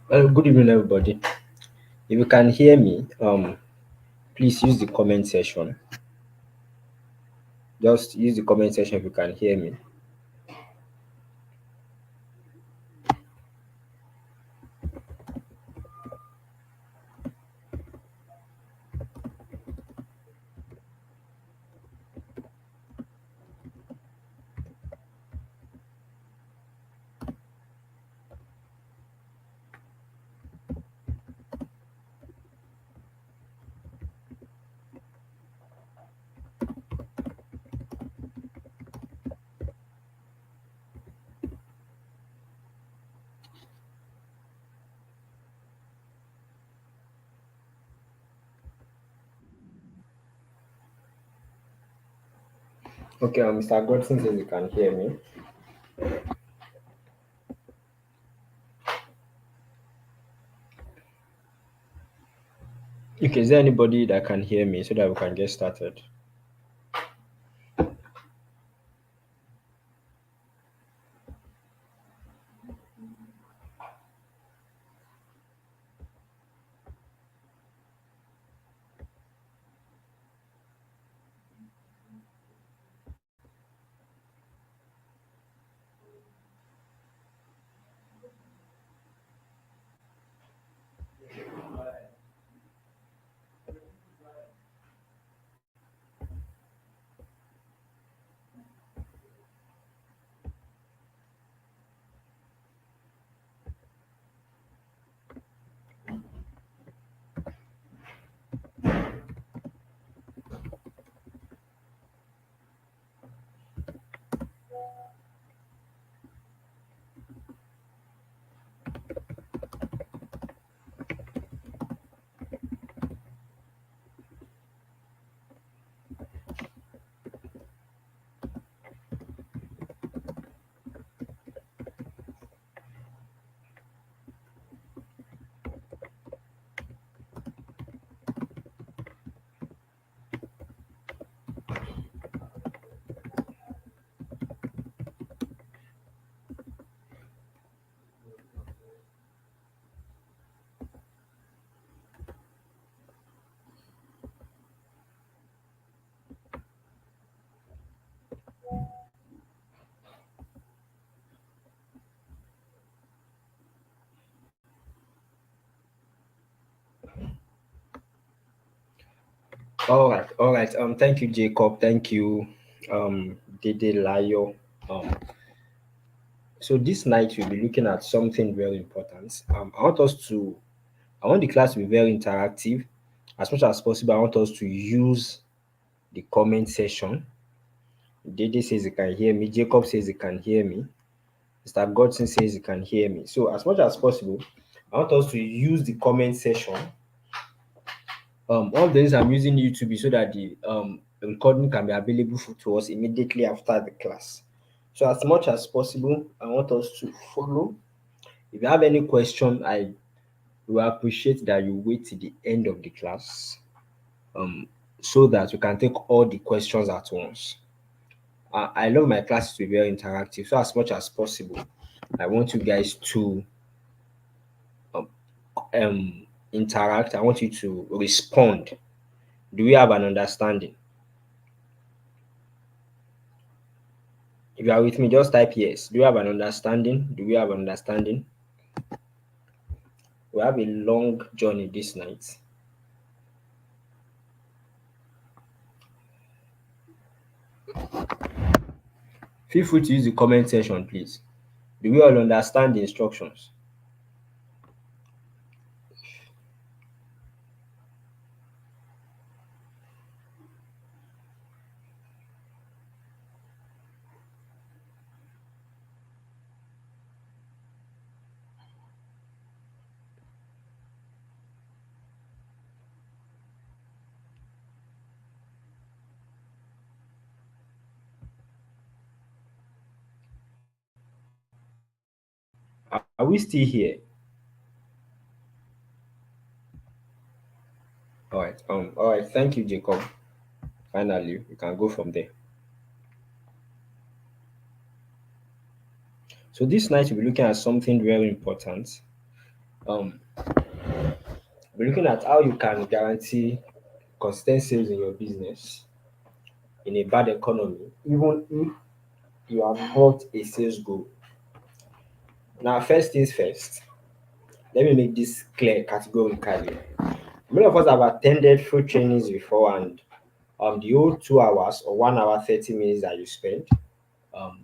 Well, good evening, everybody. If you can hear me, please use the comment section. Just use the comment section if you can hear me. Okay, Mr. Godson says you can hear me. Okay, is there anybody that can hear me so that we can get started? All right. Thank you, Jacob. Thank you, Dede Layo. Um, so this night we'll be looking at something very important. I want the class to be very interactive. As much as possible, I want us to use the comment section. Dede says he can hear me. Jacob says he can hear me. Mr. Godson says he can hear me. So as much as possible, I want us to use the comment section. One of the things I'm using YouTube is so that the recording can be available to us immediately after the class. So as much as possible, I want us to follow. If you have any question, I will appreciate that you wait till the end of the class, um, so that we can take all the questions at once. I love my classes to be very interactive. So as much as possible, I want you guys to um, interact. I want you to respond. Do we have an understanding? If you are with me, just type yes. Do you have an understanding? Do we have an understanding? We have a long journey this night. Feel free to use the comment section, please. Do we all understand the instructions? Are we still here? All right. All right. Thank you, Jacob. Finally, we can go from there. So this night we'll be looking at something very important. Um, we're looking at how you can guarantee consistent sales in your business in a bad economy, even if you have not a sales goal. Now, first things first, let me make this clear categorically. Many of us have attended full trainings before, and the whole 2 hours or 1 hour 30 minutes that you spent um,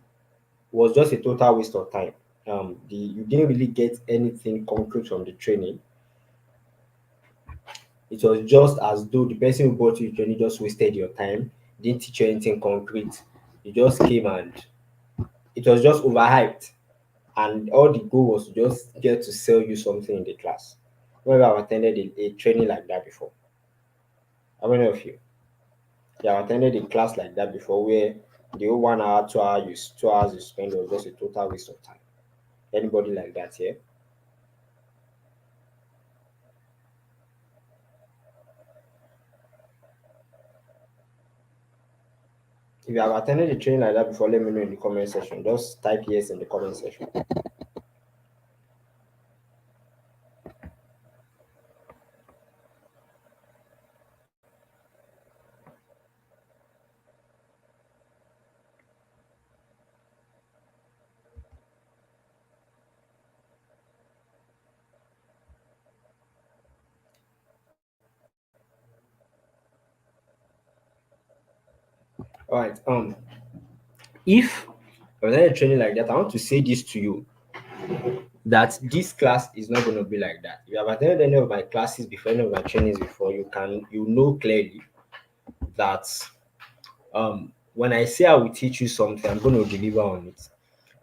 was just a total waste of time. You didn't really get anything concrete from the training. It was just as though the person who brought you the training just wasted your time, didn't teach you anything concrete. You just came and it was just overhyped, and all the goal was to just get to sell you something in the class. Whoever have attended a training like that before? How many of you? You have attended a class like that before where the whole 1 hour, 2 hours you spend was just a total waste of time? Anybody like that here? If you have attended a training like that before, let me know in the comment section. Just type yes in the comment section. All right. If you have attended a training like that, I want to say this to you, that this class is not going to be like that. If you have attended any of my classes before, any of my trainings before, you know clearly that when I say I will teach you something, I'm going to deliver on it.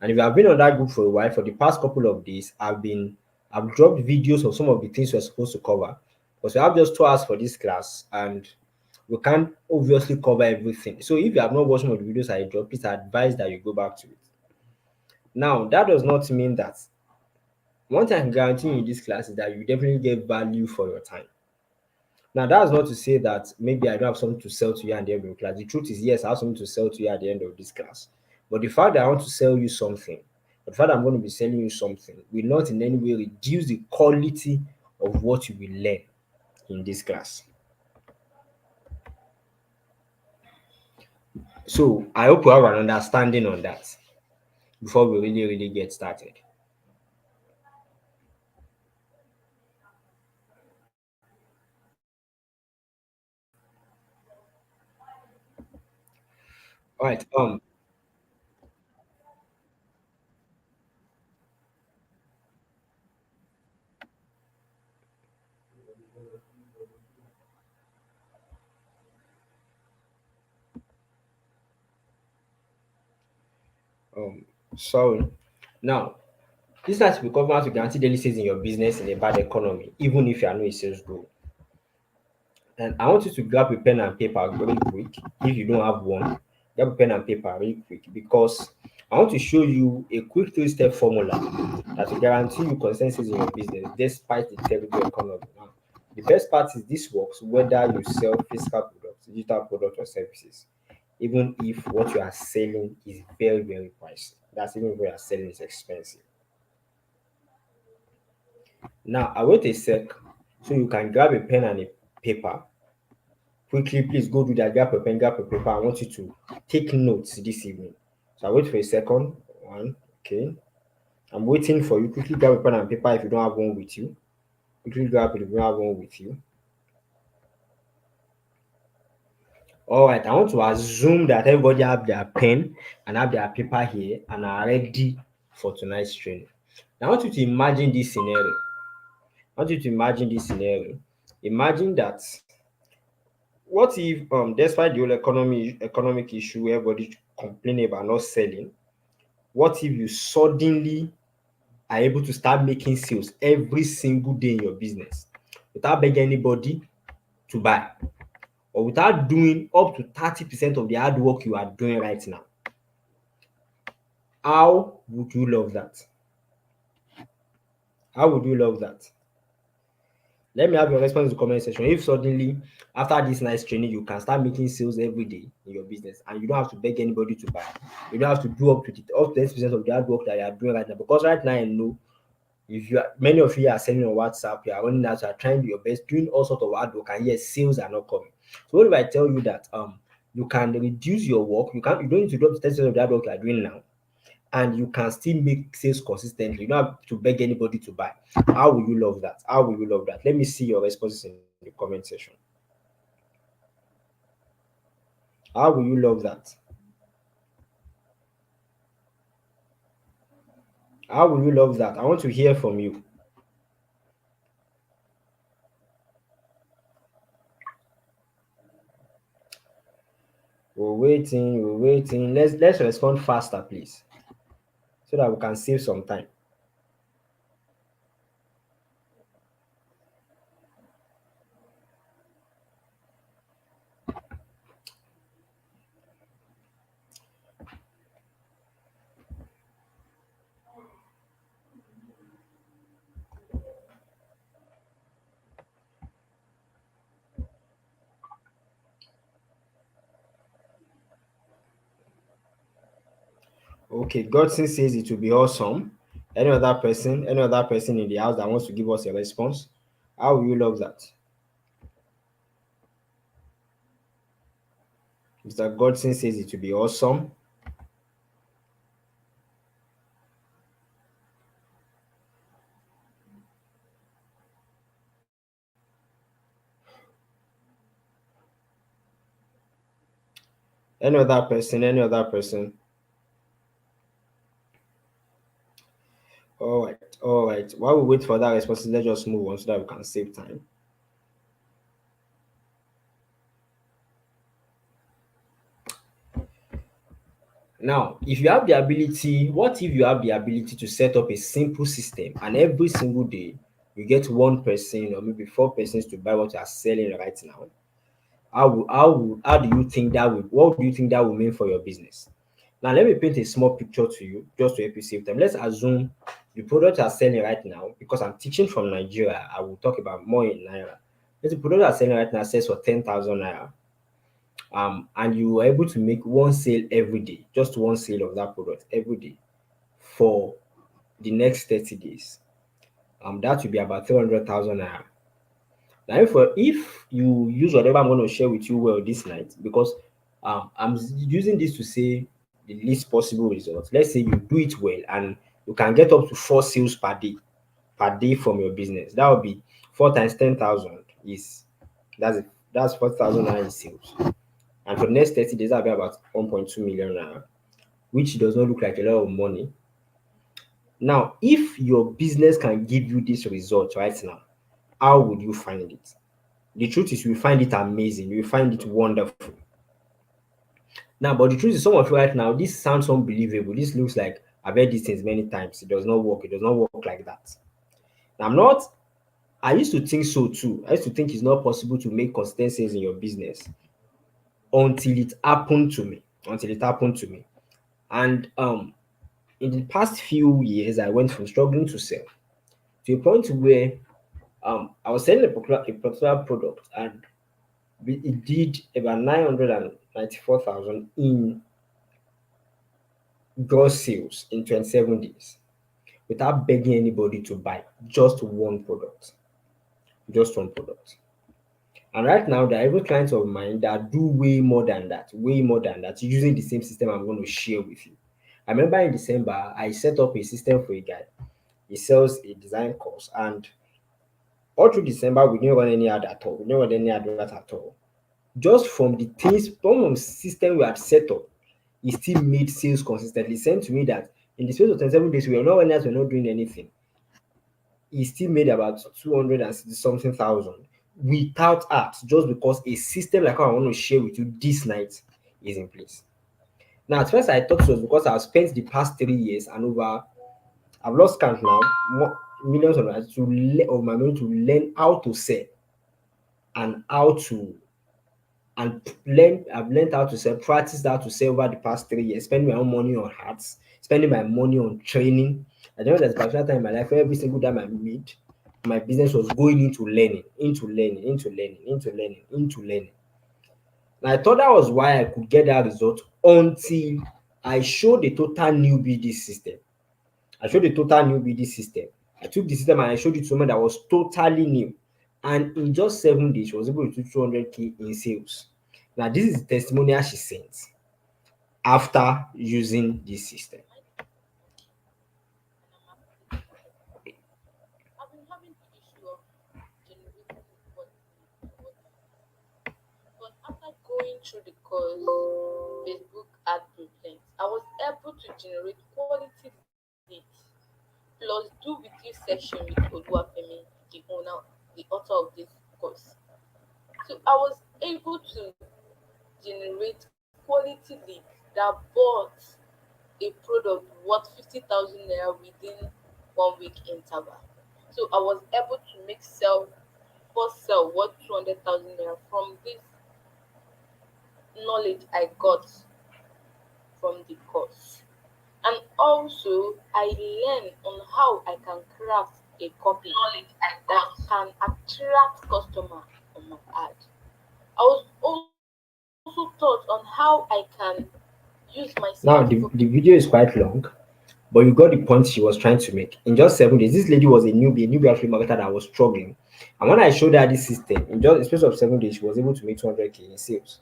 And if you have been on that group for a while, for the past couple of days, I've dropped videos of some of the things we're supposed to cover. Because we have just 2 hours for this class, and we can't obviously cover everything. So if you have not watched some of the videos I dropped, please advise that you go back to it. Now, that does not mean that one thing I can guarantee you in this class is that you definitely get value for your time. Now, that's not to say that maybe I don't have something to sell to you at the end of the class. The truth is, yes, I have something to sell to you at the end of this class. But the fact that I want to sell you something, the fact that I'm going to be selling you something, will not in any way reduce the quality of what you will learn in this class. So, I hope you have an understanding on that before we really get started. Right. Um sorry. Now, this has to be covered to guarantee daily sales in your business in a bad economy, even if you are not a sales guru. And I want you to grab a pen and paper very quick. If you don't have one, grab a pen and paper very quick, because I want to show you a quick three-step formula that will guarantee you consensus in your business despite the terrible economy. Now, the best part is this works whether you sell physical products, digital products, or services, even if what you are selling is very, very pricey. That's even if what you are selling is expensive. Now, I wait a sec so you can grab a pen and a paper. Quickly, please go do that. Grab a pen, grab a paper. I want you to take notes this evening. So I wait for a second. One, okay. I'm waiting for you. Quickly grab a pen and paper if you don't have one with you. Quickly grab it if you don't have one with you. All right. I want to assume that everybody have their pen and have their paper here and are ready for tonight's training. Now, I want you to imagine this scenario. I want you to imagine this scenario. Imagine that what if, despite the whole economic issue, everybody complaining about not selling, what if you suddenly are able to start making sales every single day in your business without begging anybody to buy, or without doing up to 30% of the hard work you are doing right now? How would you love that? How would you love that? Let me have your response in the comment section. If suddenly, after this nice training, you can start making sales every day in your business and you don't have to beg anybody to buy, you don't have to do up to 10% of the hard work that you are doing right now. Because right now, I know if you are, many of you are selling on WhatsApp, you are running out, you are trying your best, doing all sorts of hard work, and yes, sales are not coming. So what if I tell you that you can reduce your work, you don't need to drop 10% of the hard work you are doing now, and you can still make sales consistently. You don't have to beg anybody to buy. How will you love that? How will you love that? Let me see your responses in the comment section. How will you love that? How will you love that? I want to hear from you. We're waiting, we're waiting. Let's respond faster, please, so that we can save some time. Okay, Godson says it will be awesome. Any other person in the house that wants to give us a response? How will you love that? Mr. Godson says it will be awesome. Any other person? Any other person? All right, all right. While we wait for that response, let's just move on so that we can save time. Now, if you have the ability, what if you have the ability to set up a simple system and every single day you get one person or maybe four persons to buy what you are selling right now? How do you think that will what do you think that will mean for your business? Now, let me paint a small picture to you just to help you save time. Let's assume the product you are selling right now, because I'm teaching from Nigeria, I will talk about more in Naira. Let's the product you are selling right now sells for 10,000 Naira, and you are able to make one sale every day, just one sale of that product every day for the next 30 days. That will be about 300,000 Naira. Now, if you use whatever I'm going to share with you well this night, because I'm using this to say the least possible results. Let's say you do it well and you can get up to four sales per day from your business. That would be four times 10,000 is that's 4,000 in sales. And for the next 30 days, that'll be about 1.2 million naira, which does not look like a lot of money. Now, if your business can give you this result right now, how would you find it? The truth is, you will find it amazing, you will find it wonderful. Now, but the truth is, some of you right now, this sounds unbelievable. This looks like I've heard these things many times. It does not work. It does not work like that. Now, I used to think so too. I used to think it's not possible to make consistent sales in your business until it happened to me. Until it happened to me. And in the past few years, I went from struggling to sell to a point where I was selling a particular product, and it did about 994,000 in gross sales in 27 days without begging anybody to buy just one product. Just one product. And right now, there are even clients of mine that do way more than that, using the same system I'm going to share with you. I remember in December, I set up a system for a guy. He sells a design course, and all through December, we didn't run any ad at all. We didn't run any advert at all. Just from the things, from the system we had set up, he still made sales consistently. He sent to me that in the space of 27 days, we were not running ads, we were not doing anything. He still made about 200 and something thousand without ads, just because a system like how I want to share with you this night is in place. Now, at first, I thought it was because I've spent the past 3 years and over, I've lost count now, millions of dollars of my money to learn how to sell and how to and I've learned how to sell, practiced how to sell over the past 3 years, spending my own money on hats, spending my money on training. I know there's a particular time in my life where every single time I made, my business was going into learning, into learning, into learning, into learning, into learning. And I thought that was why I could get that result until I showed the total newbie this system. I showed the total newbie this system. I took the system and I showed it to someone that was totally new. And in just 7 days, she was able to do 200K in sales. Now, this is the testimonial she sent after using this system. I've been having the issue of generating quality, but after going through the course, Facebook ad blueprint, I was able to generate quality leads plus do with you session with Oluwafemi, the author of this course. So I was able to generate quality leads that bought a product worth 50,000 naira within 1 week interval. So I was able to make sell first sell worth 200,000 naira from this knowledge I got from the course. And also, I learn on how I can craft a copy that can attract customer on my ad. I was also taught on how I can use my Now, CRT the video is quite long, but you got the point she was trying to make. In just 7 days, this lady was a newbie actually marketer that was struggling. And when I showed her this system, in just a space of 7 days, she was able to make 200K in sales.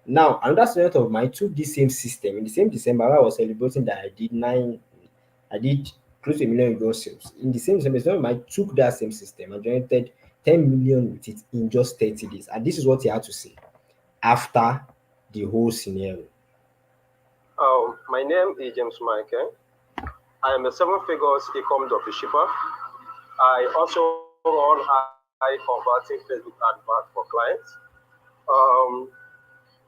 Now, another student of mine took this same system in the same December. I was celebrating that I did close to a million in gross sales. In the same December, student of mine took that same system and generated 10 million with it in just 30 days. And this is what he had to say after the whole scenario. My name is James Michael. I am a seven-figures e-com dropshipper. I also run high-converting Facebook advert for clients. Um,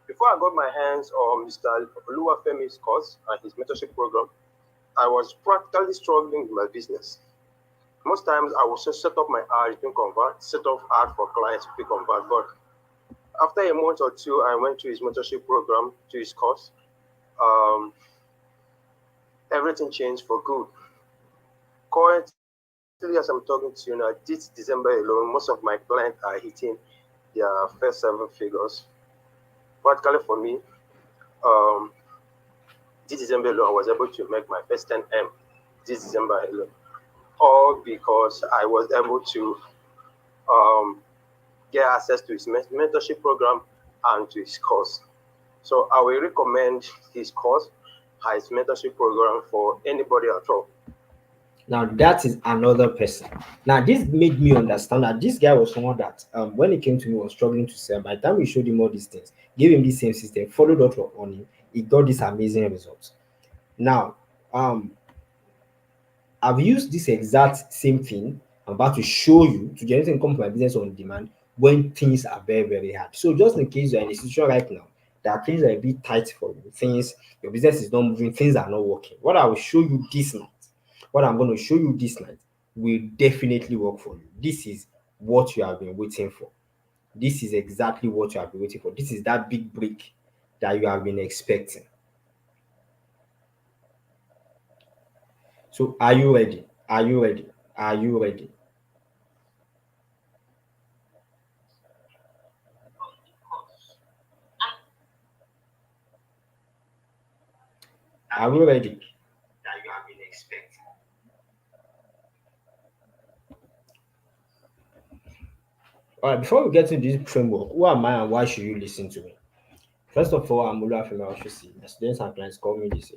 Before I got my hands on Mr. Oluwafemi's course and his mentorship program, I was practically struggling with my business. Most times I would just set up my ad, it didn't convert, set up ad for clients, it didn't convert. But after a month or two, I went to his mentorship program, to his course. Um, Everything changed for good. Currently, as I'm talking to you now, this December alone, most of my clients are hitting their first 7 figures. Practically for me, um, this December alone, I was able to make my first 10M this December alone. All because I was able to um, get access to his mentorship program and to his course. So I will recommend his course, his mentorship program for anybody at all. Now that is another person. Now this made me understand that this guy was someone that when he came to me was struggling to sell. By the time we showed him all these things, gave him the same system, followed up on him, he got this amazing results. Now, um, I've used this exact same thing I'm about to show you to generate income from my business on demand when things are very, very hard. So just in case you're in a situation right now that things are a bit tight for you, things your business is not moving, things are not working. What I will show you this night, what I'm going to show you this night will definitely work for you. This is what you have been waiting for. This is exactly what you have been waiting for. This is that big break that you have been expecting. So are you ready? Are you ready? Are you ready? Are we ready? That you have been expecting. All right, before we get into this framework, who am I and why should you listen to me? First of all, I'm Olufemi Oshusi. The students and clients call me this.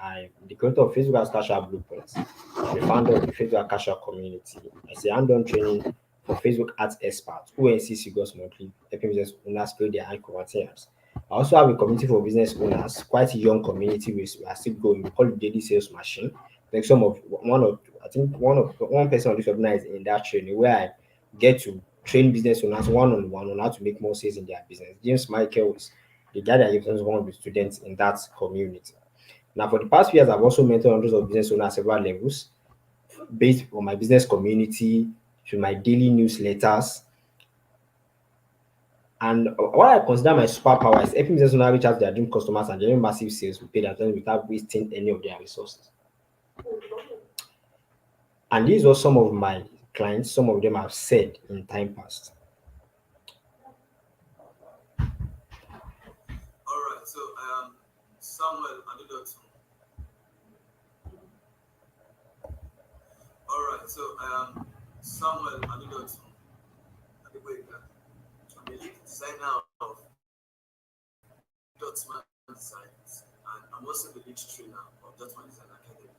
I'm the creator of Facebook as Casual Blueprints, the founder of the Facebook Casual community. I say hands-on training for Facebook ads experts who insist you guys monthly, helping business owners create their own conversions. I also have a community for business owners, quite a young community. We are still going. We call it Daily Sales Machine. Like some of one of I think one person on this webinar is in that training where I get to train business owners one on one on how to make more sales in their business. James Michael is the guy that represents one of the students in that community. Now, for the past few years, I've also mentored hundreds of business owners at several levels, based on my business community, to my daily newsletters. And what I consider my superpower is helping business owners reach out to their dream customers and generate massive sales with paid attention without wasting any of their resources. And these are some of my clients, some of them have said in time past. All right, so I am Samuel Adedotu. All right, so I am Samuel Adedotu Adeboyega. I'm a lead designer of Dotman Designs, and I'm also the lead trainer of Dotman Design Academy.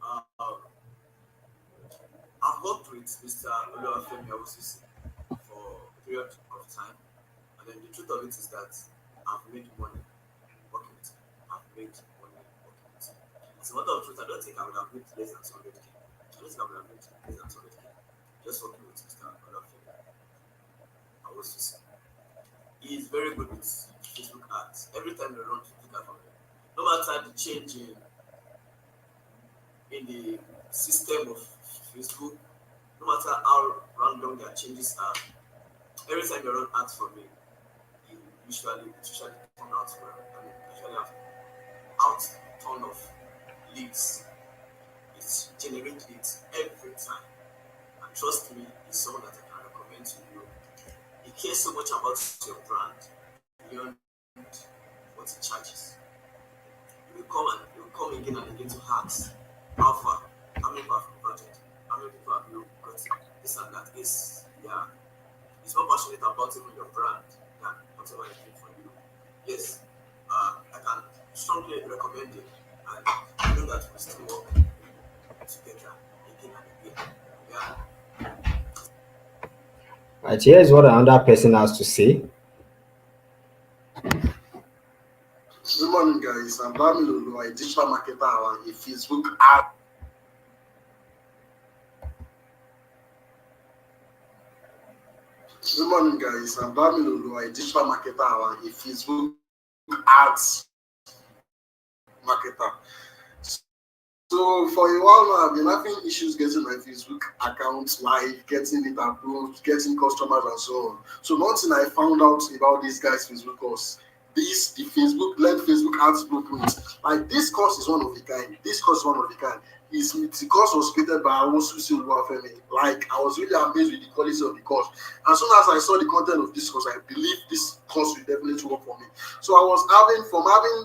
Uh, I've worked with Mr. Oluwafemi Awosisi for a period of time, and then the truth of it is that I've made money working with him. I've made money working with him. As a matter of truth, I don't think I would have made less than 200k. I don't think I would have made less than 200k just working with Mr. Oluwafemi Awosisi. He is very good with Facebook ads. Every time they run Facebook ads from him, no matter the change in the system of Facebook, no matter how random their changes are, every time they run ads from me, it usually turn out well. I mean, usually have out ton of leads. It generates leads every time. And trust me, it's someone that I can recommend to you. He cares so much about your brand beyond what it charges. You will come again and again to ask how far, how many people have converted, how many people have you got this and that. Yeah, he's more passionate about even your brand than whatever I do for you. Yes, I can strongly recommend it, and I know that we still work together again and again. Yeah. Right, here's what another person has to say. Good morning, guys. I'm Bamilolo, a digital marketer and a Facebook ad. Good morning, guys. I'm Bamilolo, a digital marketer and a Facebook ads marketer. So for a while now, I've been having issues getting my Facebook account live, getting it approved, getting customers and so on. So one thing I found out about this guy's Facebook course, the Facebook led Facebook ads blueprint. Like this course is one of a kind. This course is one of a kind. The course was created by Awosusi Oluwafemi. Like I was really amazed with the quality of the course. As soon as I saw the content of this course, I believe this course will definitely work for me. So I was having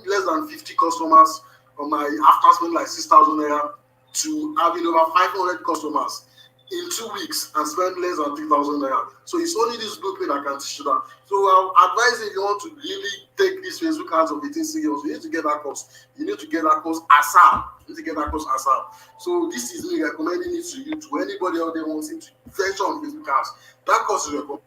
less than 50 customers on my after spending like 6,000 naira to having over 500 customers in 2 weeks and spend less than 3,000 naira. So it's only this blueprint that can teach you that. So I'll advise if you want to really take this Facebook ads of 18 serious, you need to get that course. You need to get that course ASAP. You need to get that course ASAP. So this is me recommending it to you, to anybody out there wanting to venture on Facebook ads. That course is recommended.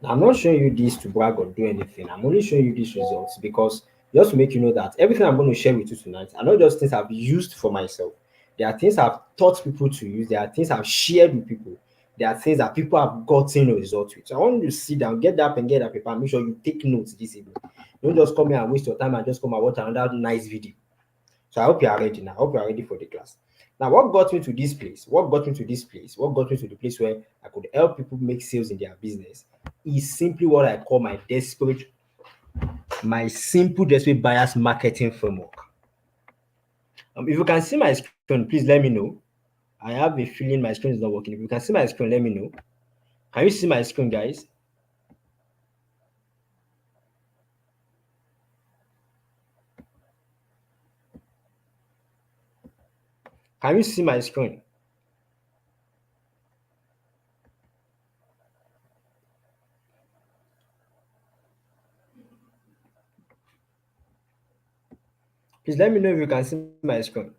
I'm not showing you this to brag or do anything. I'm only showing you these results because just to make you know that everything I'm going to share with you tonight are not just things I've used for myself. There are things I've taught people to use. There are things I've shared with people. There are things that people have gotten results with. So I want you to sit down, get that pen, get that paper, and make sure you take notes this evening. Don't just come here and waste your time and just come and watch another nice video. So I hope you are ready now. I hope you are ready for the class. Now, what got me to this place? What got me to this place? What got me to the place where I could help people make sales in their business is simply what I call my simple desperate buyers marketing framework. If you can see my screen, please let me know. I have a feeling my screen is not working. If you can see my screen, let me know. Can you see my screen, guys? Can you see my screen? Please let me know if you can see my screen.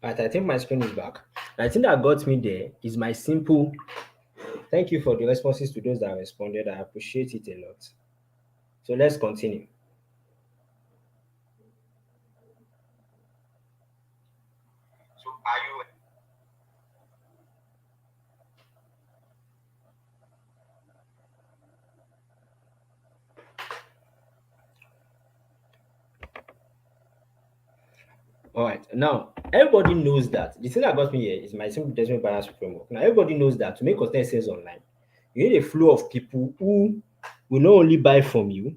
Right, I think my screen is back. And I think that got me there is my simple. Thank you for the responses to those that responded. I appreciate it a lot. So let's continue. So are you? All right. Now, everybody knows that the thing that got me here is my simple investment buyers framework. Now, everybody knows that to make content sales online, you need a flow of people who will not only buy from you,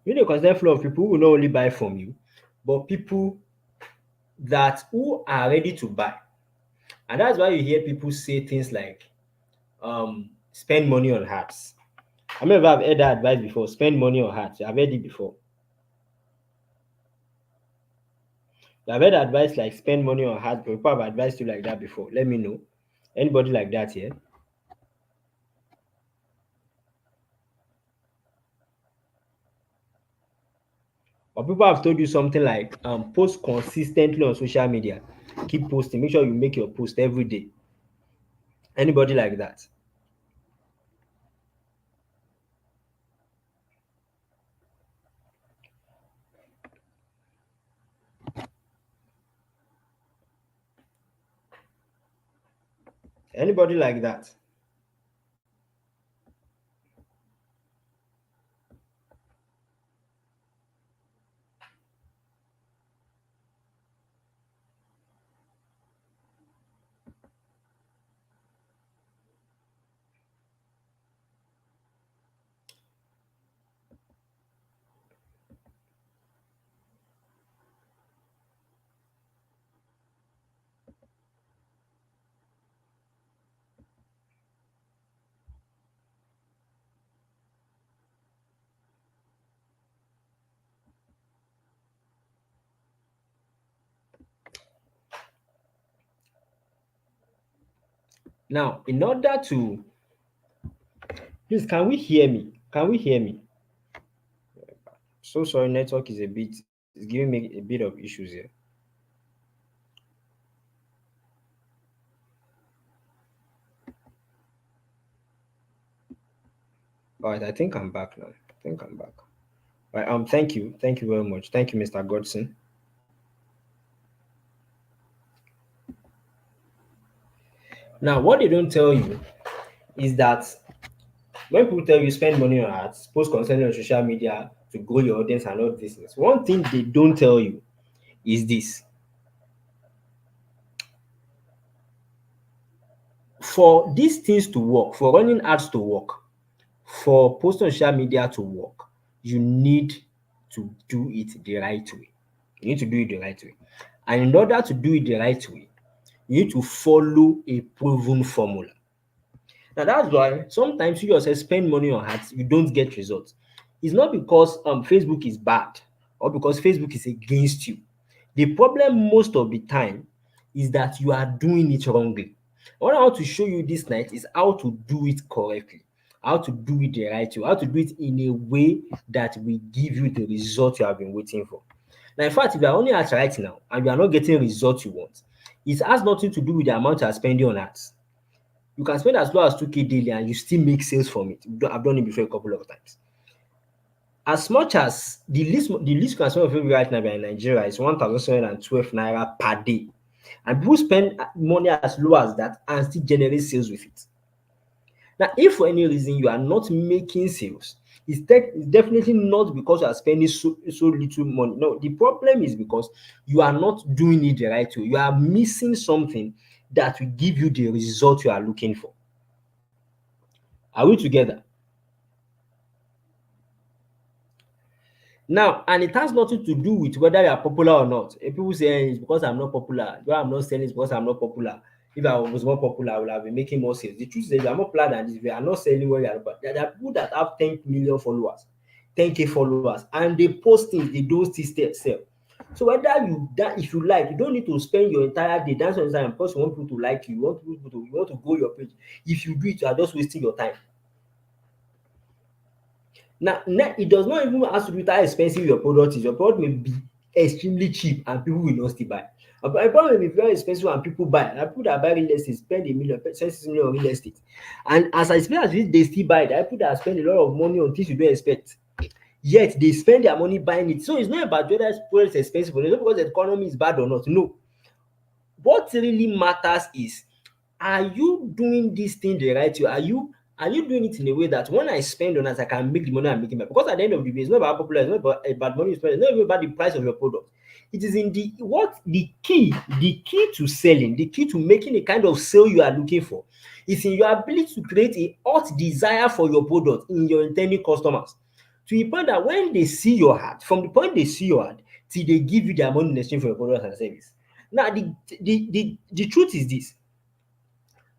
you need a constant flow of people who will not only buy from you, but people that who are ready to buy. And that's why you hear people say things like spend money on hats. I mean, I've heard that advice before, spend money on hats. I've heard it before. I've heard advice like spend money on hats, but people have advised you like that before. Let me know. Anybody like that here? Or people have told you something like post consistently on social media. Keep posting. Make sure you make your post every day. Anybody like that? Anybody like that? Now, in order to please, can we hear me? Can we hear me? So sorry, network is a bit it's giving me a bit of issues here. All right, I think I'm back now. I think I'm back. All right, thank you very much. Thank you, Mr. Godson. Now, what they don't tell you is that when people tell you spend money on ads, post content on social media to grow your audience and all these things, one thing they don't tell you is this: for these things to work, for running ads to work, for posting on social media to work, you need to do it the right way. You need to do it the right way. And in order to do it the right way, you need to follow a proven formula. Now that's why sometimes you yourself spend money on ads, you don't get results. It's not because Facebook is bad or because Facebook is against you. The problem most of the time is that you are doing it wrongly. What I want to show you this night is how to do it correctly, how to do it the right way, how to do it in a way that will give you the result you have been waiting for. Now, in fact, if you are only at right now and you are not getting results you want, it has nothing to do with the amount you are spending on ads. You can spend as low as 2K daily and you still make sales from it. I've done it before a couple of times. As much as the least you can spend of it right now in Nigeria is 1,712 naira per day. And people spend money as low as that and still generate sales with it. Now, if for any reason you are not making sales, it's definitely not because you are spending so little money. No, the problem is because you are not doing it the right way. You are missing something that will give you the result you are looking for. Are we together? Now, and it has nothing to do with whether you are popular or not. If people say it's because I'm not popular, why I'm not selling is because I'm not popular. If I was more popular, I would have been making more sales. The truth is, if you are more popular than this, if you are not selling where you are, but there are people that have 10 million followers, 10K followers, and they post things, they don't still sell. So whether you that if you like, you don't need to spend your entire day dancing on Instagram because you want people to like you, you want to grow your page. If you do it, you are just wasting your time. Now, it does not even have to do with how expensive your product is. Your product may be extremely cheap and people will not still buy. But a product may be very expensive and people buy. And people that buy real estate spend a million, spend 6 million on real estate. And as expensive as they still buy, there are people that spend a lot of money on things you don't expect. Yet they spend their money buying it. So it's not about whether product is expensive or not because the economy is bad or not. No. What really matters is, are you doing this thing the right way? Are you doing it in a way that when I spend on it, I can make the money I'm making back? Because at the end of the day, it's not about popular, it's not about money you spend, it's not even about the price of your product. It is in the key to selling, the key to making the kind of sale you are looking for is in your ability to create a hot desire for your product in your intending customers. To the point that when they see your ad, from the point they see your ad till they give you their money in exchange for your product and service. Now, the truth is this: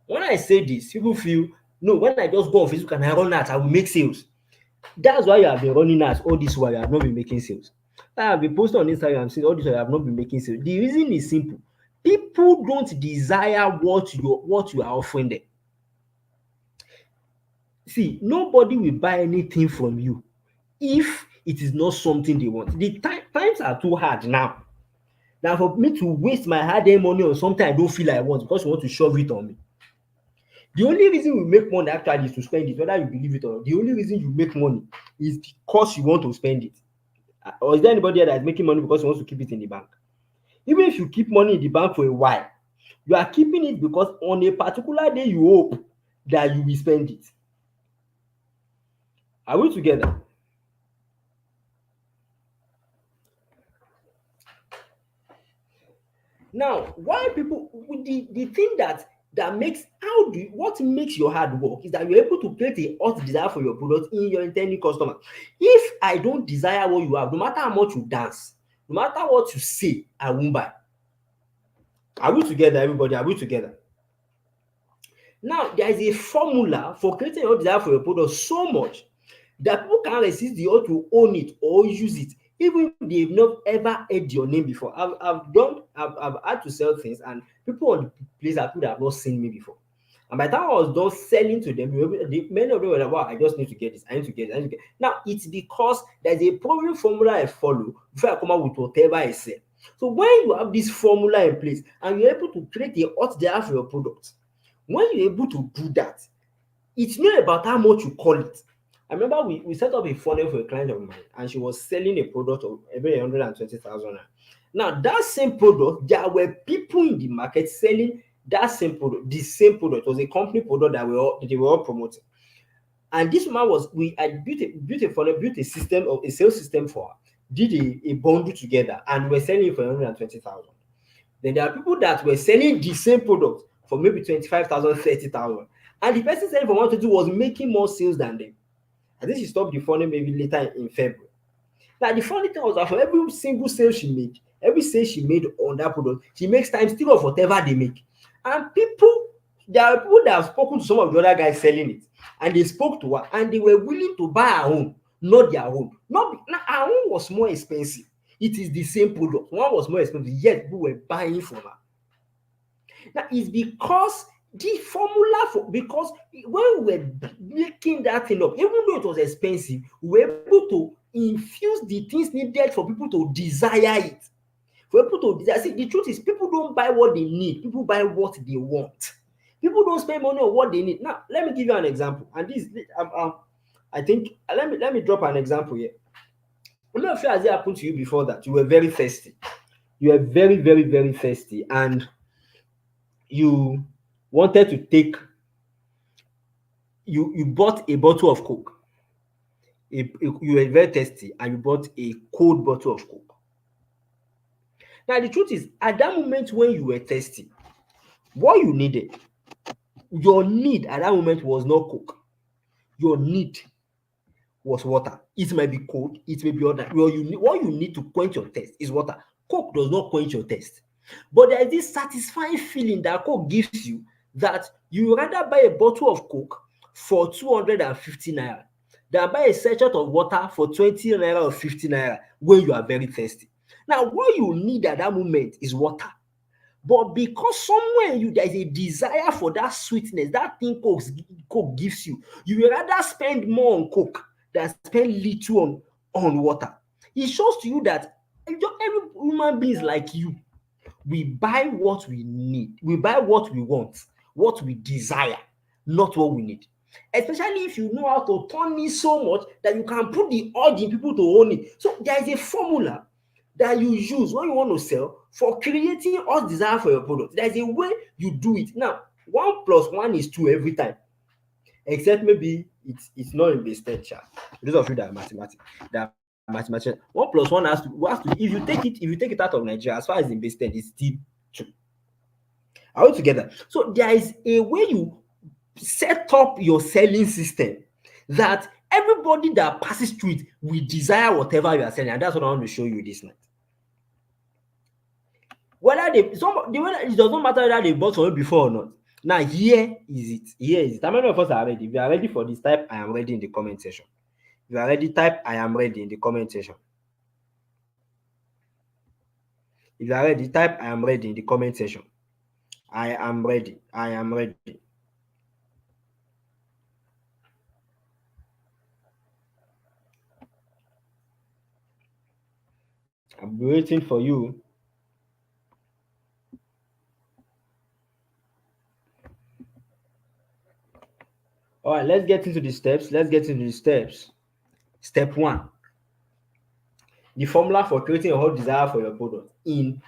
when I say this, people feel, no, when I just go on Facebook and I run ads, I will make sales. That's why you have been running ads all this while you have not been making sales. I have been posting on Instagram saying all this while you have not been making sales. The reason is simple. People don't desire what you are offering them. See, nobody will buy anything from you if it is not something they want. The times are too hard now. Now, for me to waste my hard-earned money on something I don't feel I want because you want to shove it on me. The only reason we make money actually is to spend it, whether you believe it or not. The only reason you make money is because you want to spend it. Or is there anybody here that is making money because he wants to keep it in the bank? Even if you keep money in the bank for a while, you are keeping it because on a particular day you hope that you will spend it. Are we together? Now, why people the thing that makes what makes your hard work is that you're able to create a hot desire for your product in your intending customer. If I don't desire what you have, no matter how much you dance, no matter what you say, I won't buy. Are we together, everybody? Are we together? Now, there is a formula for creating a hot desire for your product so much that people can't resist the urge to own it or use it, even if they've not ever heard your name before. I've had to sell things, and people on the place are people that have not seen me before. And by the time I was done selling to them, many of them were like, wow, I just need to get this. I need to get this. I need to get. Now, it's because there's a proven formula I follow before I come out with whatever I sell. So when you have this formula in place and you're able to create a hot desire for your product, when you're able to do that, it's not about how much you call it. I remember we set up a funnel for a client of mine, and she was selling a product of every 120,000. Now, that same product, there were people in the market selling that same product. The same product was a company product that they were all promoting. And this woman I built a funnel, built a system of a sales system for her did a bundle together and were selling it for 120,000. Then there are people that were selling the same product for maybe 25,000, 30,000, and the person selling for 120 was making more sales than them. I think she stopped the funding maybe later in February. Now the funny thing was that for every single sale she made, every sale she made on that product, she makes times three of whatever they make. And people, there are people that have spoken to some of the other guys selling it, and they spoke to her, and they were willing to buy her own, not their own. Now her own was more expensive. It is the same product. One was more expensive, yet people were buying from her. Now it's because the formula for, because when we were making that thing up, even though it was expensive, we were able to infuse the things needed for people to desire it. For people to desire, see, the truth is, people don't buy what they need, people buy what they want. People don't spend money on what they need. Now, let me give you an example. And this, I think, let me drop an example here. I'm not sure has it happened to you before that you were very thirsty. You were very, very, very thirsty, and you wanted to take, you bought a bottle of Coke. You were very thirsty and you bought a cold bottle of Coke. Now the truth is, at that moment when you were thirsty, what you needed, your need at that moment was not Coke. Your need was water. It might be cold, it may be other. What you need to quench your thirst is water. Coke does not quench your thirst. But there is this satisfying feeling that Coke gives you, that you rather buy a bottle of Coke for 250 naira than buy a sachet of water for 20 naira or 50 naira when you are very thirsty. Now, what you need at that moment is water. But because somewhere in you there is a desire for that sweetness, that thing Coke gives you, you will rather spend more on Coke than spend little on water. It shows to you that every human being is like you. We buy what we need, we buy what we want, what we desire, not what we need. Especially if you know how to turn it so much that you can put the urge in people to own it. So there is a formula that you use when you want to sell for creating urge desire for your product. There is a way you do it. Now, 1 + 1 is 2 every time, except maybe it's not in base 10 sha. Those of you that are mathematics, mathematician, 1 + 1 has to, if you take it out of Nigeria, as far as in base 10, it's still 2. Are we together? So there is a way you set up your selling system that everybody that passes through it will desire whatever you are selling, and that's what I want to show you this night. It does not matter whether they bought from you before or not. Now, here is it. How many of us are ready? If you are ready for this, type I am ready in the comment section. If you are ready, type I am ready in the comment section. If you are ready, type I am ready in the comment section. I am ready. I am ready. I'm waiting for you. All right, let's get into the steps. Step 1. The formula for creating a hot desire for your product in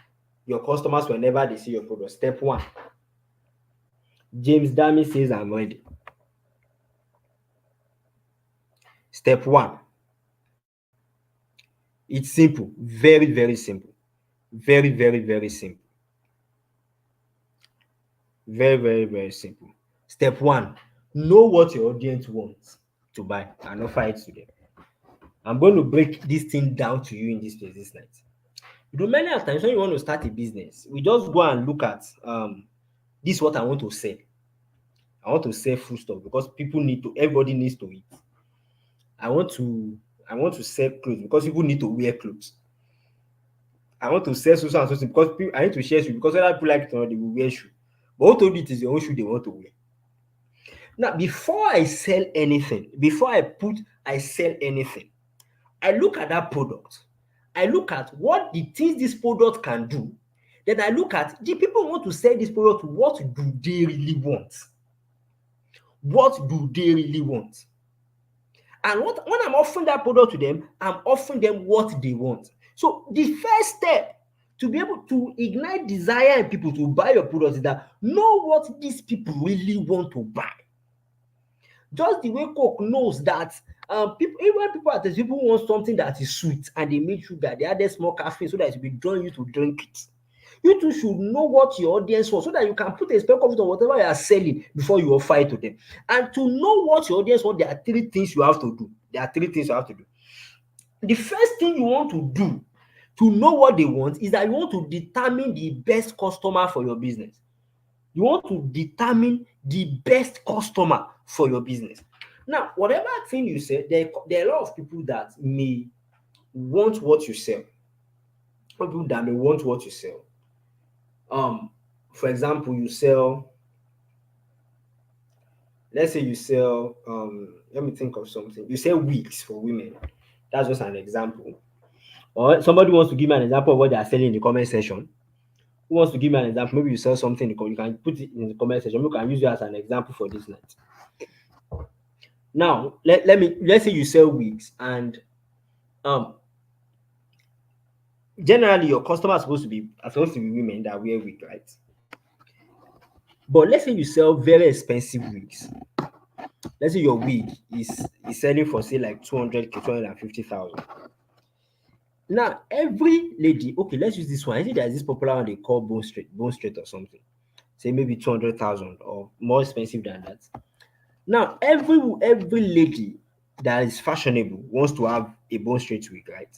your customers whenever they see your product. Step 1. James Dami says I'm ready. Step 1. It's simple. Very, very simple. Very, very, very simple. Very, very, very simple. Step 1. Know what your audience wants to buy and offer it to them. I'm going to break this thing down to you in this place this night. Many times when you want to start a business, we just go and look at this is what I want to sell. I want to sell food stuff because everybody needs to eat. I want to sell clothes because people need to wear clothes. I want to sell so and so because I need to share shoes because other people like it or not, they will wear shoe. But who told you it is your own shoe they want to wear? Now, before I sell anything, I look at that product. I look at what the things this product can do. Then I look at the people who want to sell this product, what do they really want? What do they really want? And when I'm offering that product to them, I'm offering them what they want. So the first step to be able to ignite desire in people to buy your product is that know what these people really want to buy. Just the way Coke knows that People, even when people at the people want something that is sweet and they make sugar, they add small caffeine so that it will be drawing you to drink it. You too should know what your audience wants so that you can put a spec of it on whatever you are selling before you offer it to them. And to know what your audience wants, there are three things you have to do. There are three things you have to do. The first thing you want to do to know what they want is that you want to determine the best customer for your business. You want to determine the best customer for your business. Now, whatever thing you say, there are a lot of people that may want what you sell. People that may want what you sell. For example, you sell, let's say you sell, let me think of something. You sell wigs for women. That's just an example. Or somebody wants to give me an example of what they are selling in the comment section. Who wants to give me an example? Maybe you sell something, you can put it in the comment section. We can use it as an example for this night. Now, let's say you sell wigs, and um generally your customers are supposed to be women that wear wig, right? But let's say you sell very expensive wigs. Let's say your wig is selling for say like 200k, 250,000. Now every lady, okay, let's use this one. I think there's this popular one they call bone straight or something. Say maybe 200,000 or more expensive than that. Now every lady that is fashionable wants to have a bone straight wig, right?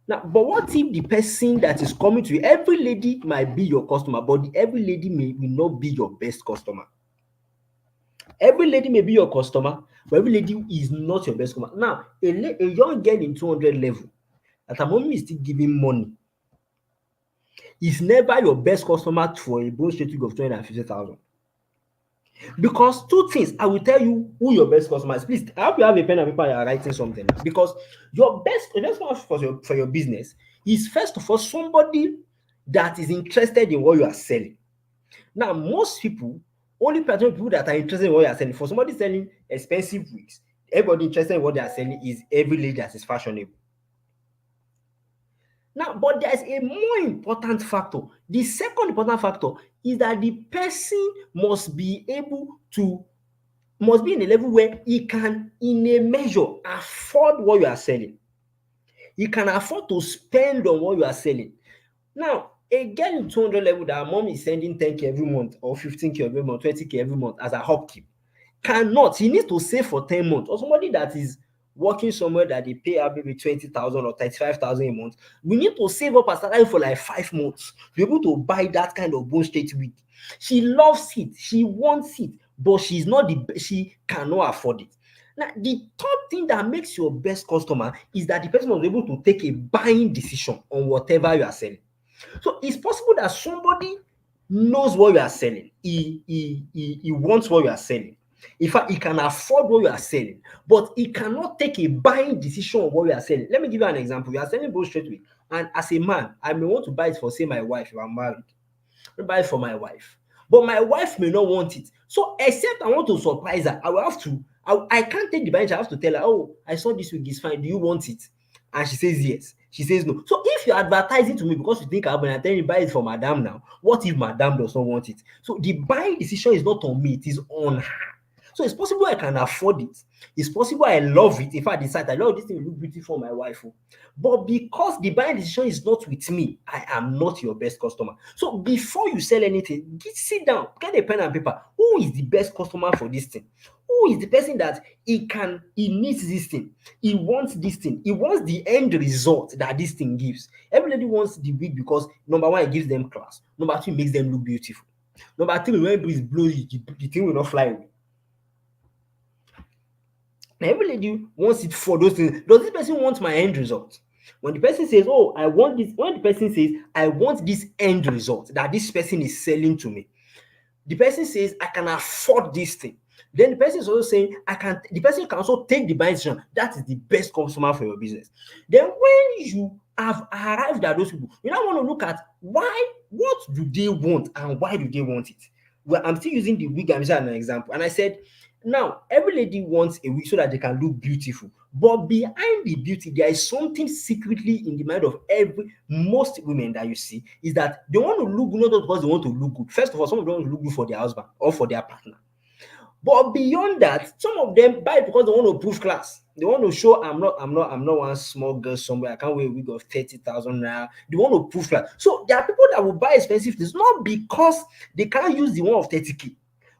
Now, but what if the person that is coming to you, every lady might be your customer, but every lady will not be your best customer. Every lady may be your customer, but every lady is not your best customer. Now, a young girl in 200 level that her mommy is still giving money is never your best customer for a bone straight wig of 250,000. Because two things, I will tell you who your best customer is. Please, I hope you have a pen and paper and you are writing something. Because the best customer for your business is first of all somebody that is interested in what you are selling. Now, most people, only people that are interested in what you are selling. For somebody selling expensive wigs, everybody interested in what they are selling is every lady that is fashionable. Now, but there's a more important factor. The second important factor is that the person must be in a level where he can, in a measure, afford what you are selling. He can afford to spend on what you are selling. Now, a girl in 200 level that her mom is sending 10k every month or 15k every month, 20k every month as a upkeep cannot. He needs to save for 10 months. Or somebody that is working somewhere that they pay her maybe 20,000 or 35,000 a month, we need to save up a salary for like 5 months to be able to buy that kind of bone straight wig. She loves it, she wants it, but she cannot afford it. Now, the third thing that makes your best customer is that the person was able to take a buying decision on whatever you are selling. So it's possible that somebody knows what you are selling. He wants what you are selling. In fact, he can afford what you are selling, but he cannot take a buying decision on what you are selling. Let me give you an example. You are selling both straight away, and as a man, I may want to buy it for, say, my wife if I'm married. I buy it for my wife, but my wife may not want it. So, except I want to surprise her, I will have to. I can't take the buying. I have to tell her, "Oh, I saw this wig is fine. Do you want it?" And she says yes. She says no. So if you're advertising to me because you think I'm going to tell you buy it for madam now, what if madam does not want it? So the buying decision is not on me, it is on her. So it's possible I can afford it. It's possible I love it. If I decide I love this thing, will look beautiful for my wife. Oh. But because the buying decision is not with me, I am not your best customer. So before you sell anything, sit down, get a pen and paper. Who is the best customer for this thing? Who is the person that he needs this thing? He wants this thing. He wants the end result that this thing gives. Everybody wants the wig because number one, it gives them class. Number two, it makes them look beautiful. Number three, when breeze blows, the thing will not fly away. Now, every lady wants it for those things. Does this person want my end result? When the person says, "Oh, I want this," when the person says, "I want this end result that this person is selling to me," the person says, "I can afford this thing." Then the person is also saying, the person can also take the buying decision. That is the best customer for your business. Then when you have arrived at those people, you now want to look at what do they want and why do they want it? Well, I'm still using the wig as an example. And I said, now every lady wants a wig so that they can look beautiful. But behind the beauty, there is something secretly in the mind of most women that you see, is that they want to look good not because they want to look good. First of all, some of them want to look good for their husband or for their partner. But beyond that, some of them buy it because they want to prove class. They want to show I'm not one small girl somewhere. I can't wear a wig of 30,000 naira. They want to prove class. So there are people that will buy expensive things not because they can't use the one of 30K,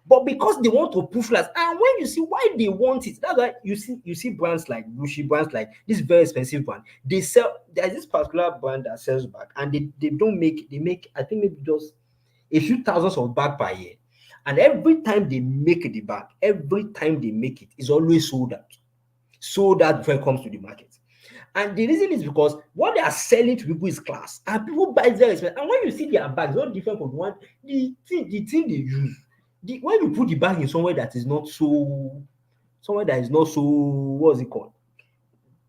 but because they want to prove class. And when you see why they want it, that's why you see brands like Gucci, brands like this very expensive brand. They sell. There's this particular brand that sells back, and they don't make. They make, I think, maybe just a few thousands of bag per year. And every time they make the bag, every time they make it, is always sold out. Sold out before it comes to the market. And the reason is because what they are selling to people is class, and people buy it very expensive. And when you see their bags, not different from the one, the thing they use. When you put the bag in somewhere that is not so, what's it called?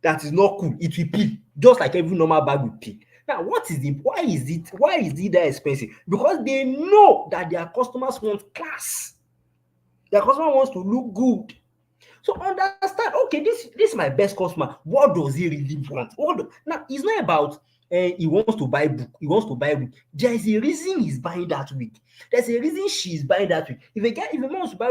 That is not cool, it will peel, just like every normal bag will peel. Now, why is it that expensive? Because they know that their customers want class. Their customer wants to look good. So understand, okay, this is my best customer. What does he really want? Now, it's not about he wants to buy book, he wants to buy wig. There is a reason he's buying that wig. There's a reason she's buying that wig. If a man wants to buy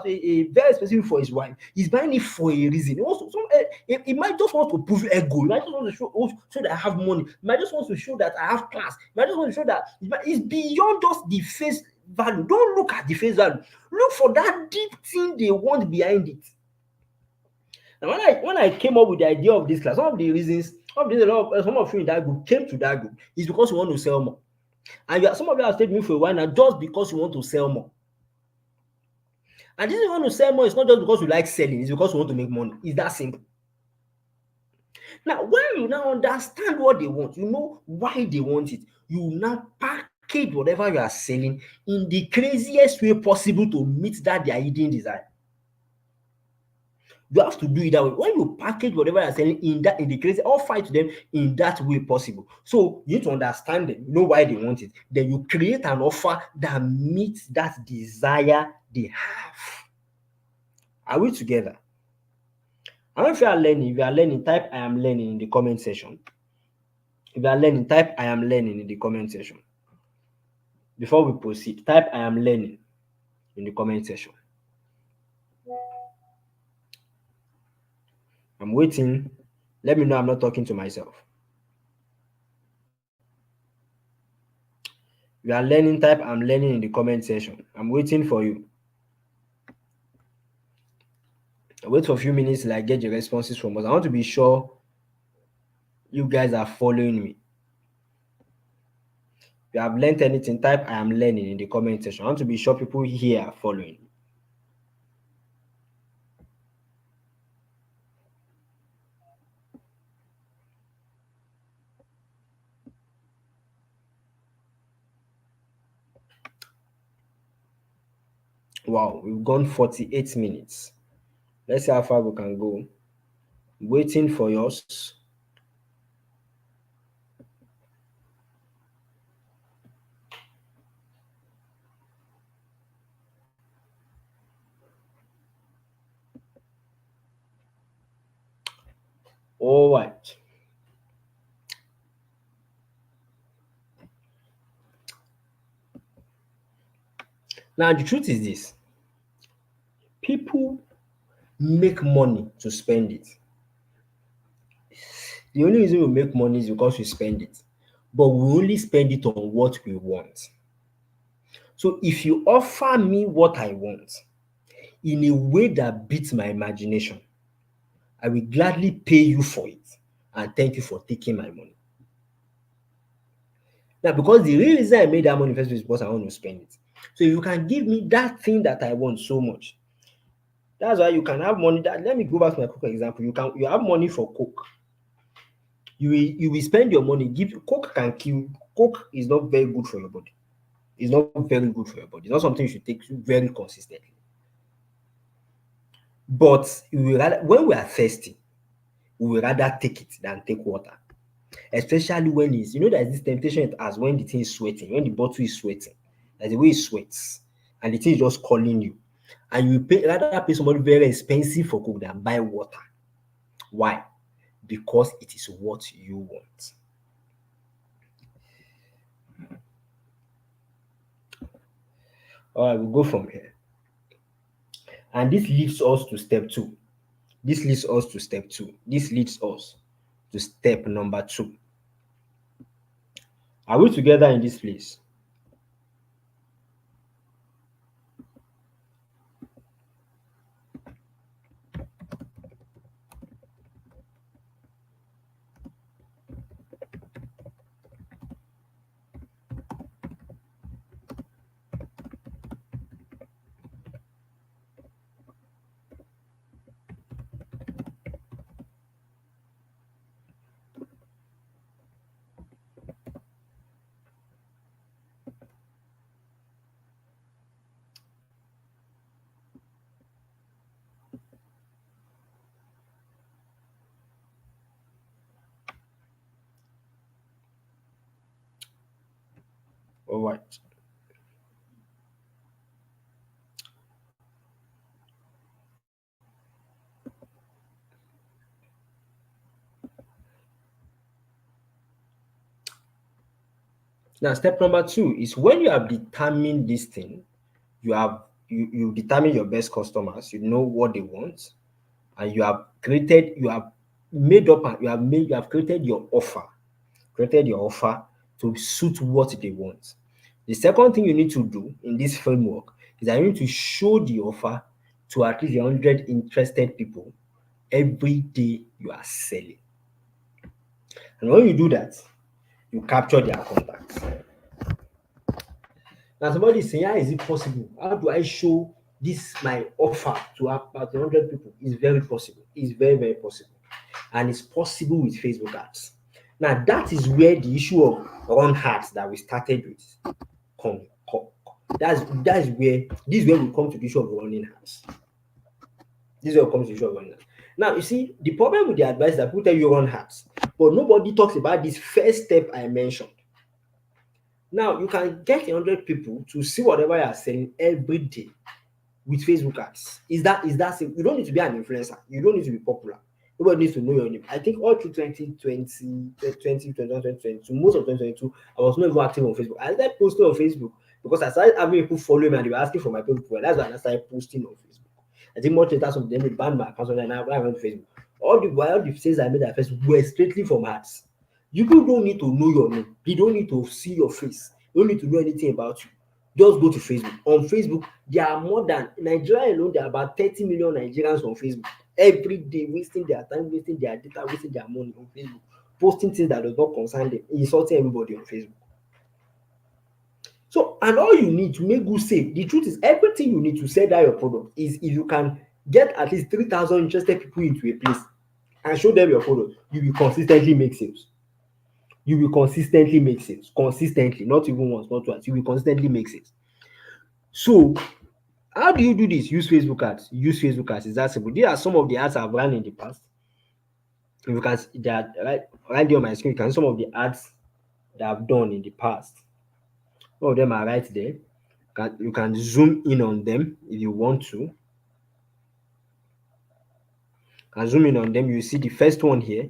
a very specific for his wife, he's buying it for a reason. He wants to, he might just want to prove ego. He might just want to show that I have money. He might just want to show that I have class. He might just want to show that it's beyond just the face value. Don't look at the face value. Look for that deep thing they want behind it. And when I came up with the idea of this class, one of the reasons, some of you in that group came to that group is because you want to sell more. And some of you have stayed with me for a while now just because you want to sell more. And this, you want to sell more, it's not just because you like selling, it's because you want to make money. It's that simple. Now, when you now understand what they want, you know why they want it, you now package whatever you are selling in the craziest way possible to meet that their hidden desire. You have to do it that way. When you package whatever you're selling in the crazy, offer it to them in that way possible. So you need to understand them, you know why they want it. Then you create an offer that meets that desire they have. Are we together? And if you are learning, type I am learning in the comment section. If you are learning, type I am learning in the comment section. Before we proceed, type I am learning in the comment section. I'm waiting. Let me know I'm not talking to myself. You are learning, type I'm learning in the comment section. I'm waiting for you. I wait for a few minutes till I get your responses from us. I want to be sure you guys are following me. If you have learned anything, type I am learning in the comment section. I want to be sure people here are following. Wow, we've gone 48 minutes. Let's see how far we can go. Waiting for yours. All right. Now, the truth is this. People make money to spend it. The only reason we make money is because we spend it. But we only spend it on what we want. So if you offer me what I want in a way that beats my imagination, I will gladly pay you for it and thank you for taking my money. Now, because the real reason I made that money first is because I want to spend it. So you can give me that thing that I want so much. That's why you can have money. Let me go back to my Coke example. You have money for Coke. You will spend your money. Coke can kill. Coke is not very good for your body. It's not very good for your body. It's not something you should take very consistently. But when we are thirsty, we will rather take it than take water. Especially when there's this temptation it has when the thing is sweating, when the bottle is sweating. There's the way it sweats, and the thing is just calling you. And you rather pay somebody very expensive for Coke than buy water. Why? Because it is what you want. All right, we'll go from here. And this leads us to step two. This leads us to step two. This leads us to step number two. Are we together in this place? All right. Now, step number two is when you have determined this thing, you determine your best customers, you know what they want, and you have made up and you have created your offer to suit what they want. The second thing you need to do in this framework is that you need to show the offer to at least 100 interested people every day you are selling. And when you do that, you capture their contacts. Now somebody is saying, how is it possible? How do I show this my offer to about 100 people? It's very possible. It's very, very possible. And it's possible with Facebook ads. Now that is where the issue of run ads that we started with come. That's where this is where we come to the issue of running ads. This is where it comes to the issue of running ads. Now you see the problem with the advice is that people tell you run ads, but nobody talks about this first step I mentioned. Now you can get 100 people to see whatever you are selling every day with Facebook ads. Is that simple? You don't need to be an influencer. You don't need to be popular. Nobody needs to know your name. I think all through 2022, most of 2022, I was not even active on Facebook. I started posting on Facebook because I started having people follow me and they were asking for my people. That's why I started posting on Facebook. I think much later, some of them they banned my account and I went to Facebook. All the sales I made at Facebook were straightly from ads. You people don't need to know your name. They don't need to see your face. They don't need to know anything about you. Just go to Facebook. On Facebook, there are more than Nigeria alone. There are about 30 million Nigerians on Facebook every day, wasting their time, wasting their data, wasting their money on Facebook, posting things that does not concern them, insulting everybody on Facebook. So, and all you need to make good sale, the truth is, everything you need to sell that your product is if you can get at least 3,000 interested people into a place and show them your product, you will consistently make sales. You will consistently make sales. Consistently, not even once, not twice. You will consistently make sales. So, how do you do this? Use Facebook ads. Use Facebook ads. Is that simple? These are some of the ads I've run in the past. If you can see that right there on my screen, you can see some of the ads that I've done in the past. All of them are right there. You can zoom in on them if you want to. You can zoom in on them. You see the first one here.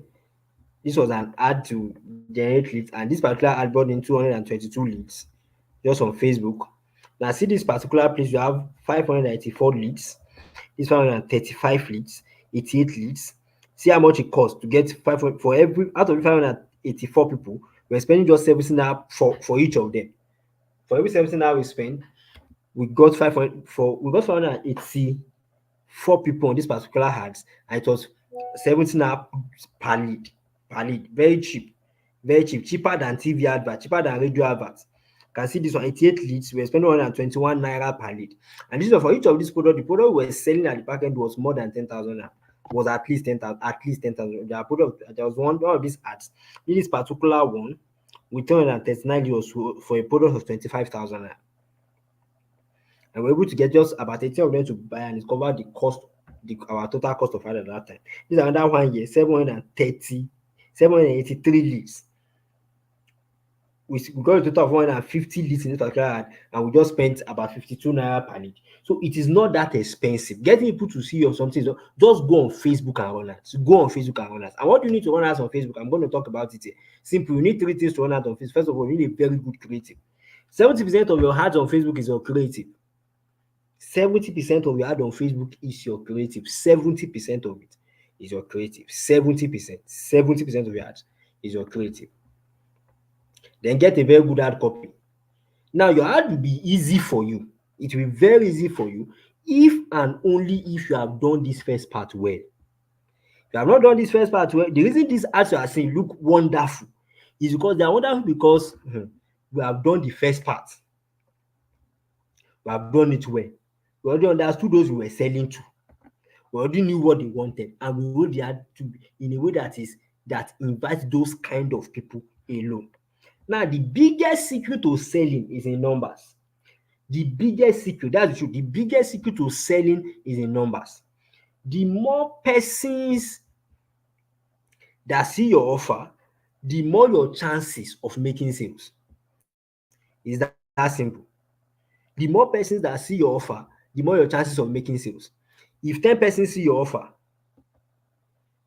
This was an ad to generate leads, and this particular ad brought in 222 leads just on Facebook. Now, see this particular place, you have 584 leads, this 535 leads, 88 leads. See how much it costs to get for every out of 584 people. We're spending just 17 naira for each of them. For every 17 naira we spend, we got 584 people on this particular ads, and it was 17 naira per lead. Very cheap, cheaper than TV advert, cheaper than radio advert. You can see this one, 88 leads, we were spending 121 naira per lead. And this was for each of these products. The product we were selling at the back end was more than 10,000 naira. Was at least 10,000. There was one of these ads. In this particular one, with 239 leads for a product of 25,000 naira. And we're able to get just about 18 of them to buy, and it covered the cost, our total cost of ad at that time. This is another one year, 783 leads. We got a total of 150 leads in this particular ad, and we just spent about 52 naira per lead. So it is not that expensive. Getting people to see you or something, just go on Facebook and run ads. Go on Facebook and run ads. And what do you need to run ads on Facebook? I'm going to talk about it here. Simple. You need three things to run ads on Facebook. First of all, you need a very good creative. 70% of your ads on Facebook is your creative. 70% of your ad on Facebook is your creative. 70% of it is your creative. 70%. 70% of your ads is your creative. Then get a very good ad copy. Now your ad will be easy for you. It will be very easy for you if and only if you have done this first part well. If you have not done this first part well, the reason these ads you are seeing look wonderful is because they are wonderful because we have done the first part. We have done it well. We already understood those we were selling to. We already knew what they wanted, and we wrote the ad to in a way that invites those kind of people alone. Now, the biggest secret to selling is in numbers. The biggest secret, that's the truth. The biggest secret to selling is in numbers. The more persons that see your offer, the more your chances of making sales. Is that simple? The more persons that see your offer, the more your chances of making sales. If 10 persons see your offer,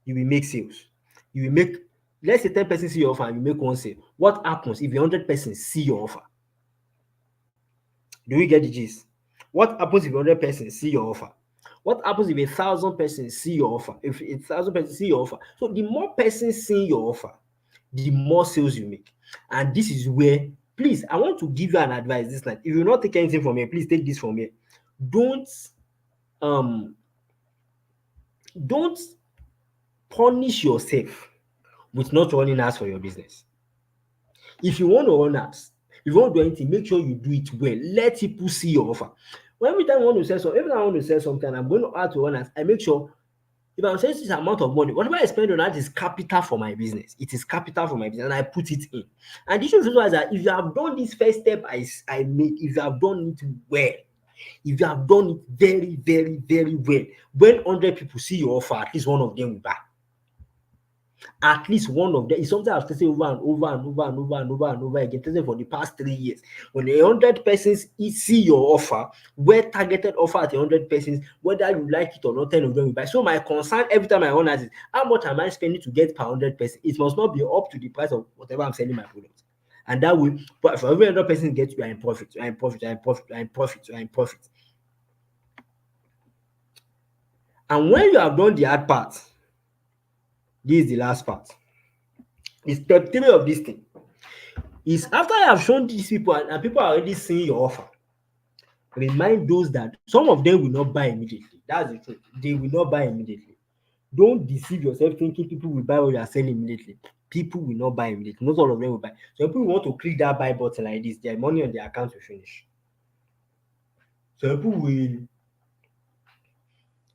you will make sales. You will make, let's say 10 persons see your offer and you make one sale. What happens if 100 persons see your offer? Do you get the gist? What happens if 100 persons see your offer? What happens if 1,000 persons see your offer? If 1,000 persons see your offer, so the more persons see your offer, the more sales you make. And this is where, please, I want to give you an advice this night. If you will not take anything from here, please take this from here. Don't um don't punish yourself with not running ads for your business. If you want to run ads, if you want to do anything, make sure you do it well. Let people see your offer. When every time I want to sell something, every time I want to sell something, I'm going to add to run ads. I make sure if I'm selling this amount of money, whatever I spend on that is capital for my business. It is capital for my business, and I put it in. And the issue is that if you have done this first step I made, if you have done it well, if you have done it very, very, very well, when 100 people see your offer, at least one of them will buy. At least one of them is something I've tested over and over and over and over and over and over again, tested for the past 3 years. When 100 persons see your offer, well targeted offer at 100 persons, whether you like it or not, 10 of them will buy. So my concern every time I run at it, how much am I spending to get per 100 persons? It must not be up to the price of whatever I'm selling my product. And that will, but for every 100 person get, you are in profit, you are in profit, you are in profit, you are in profit, you are in profit. And when you have done the hard part, this is the last part. The step 3 of this thing is after I have shown these people and people are already seeing your offer, remind those that some of them will not buy immediately. That's the truth. They will not buy immediately. Don't deceive yourself thinking people will buy what you are selling immediately. People will not buy immediately. Not all of them will buy. So people want to click that buy button like this, their money on their account will finish. So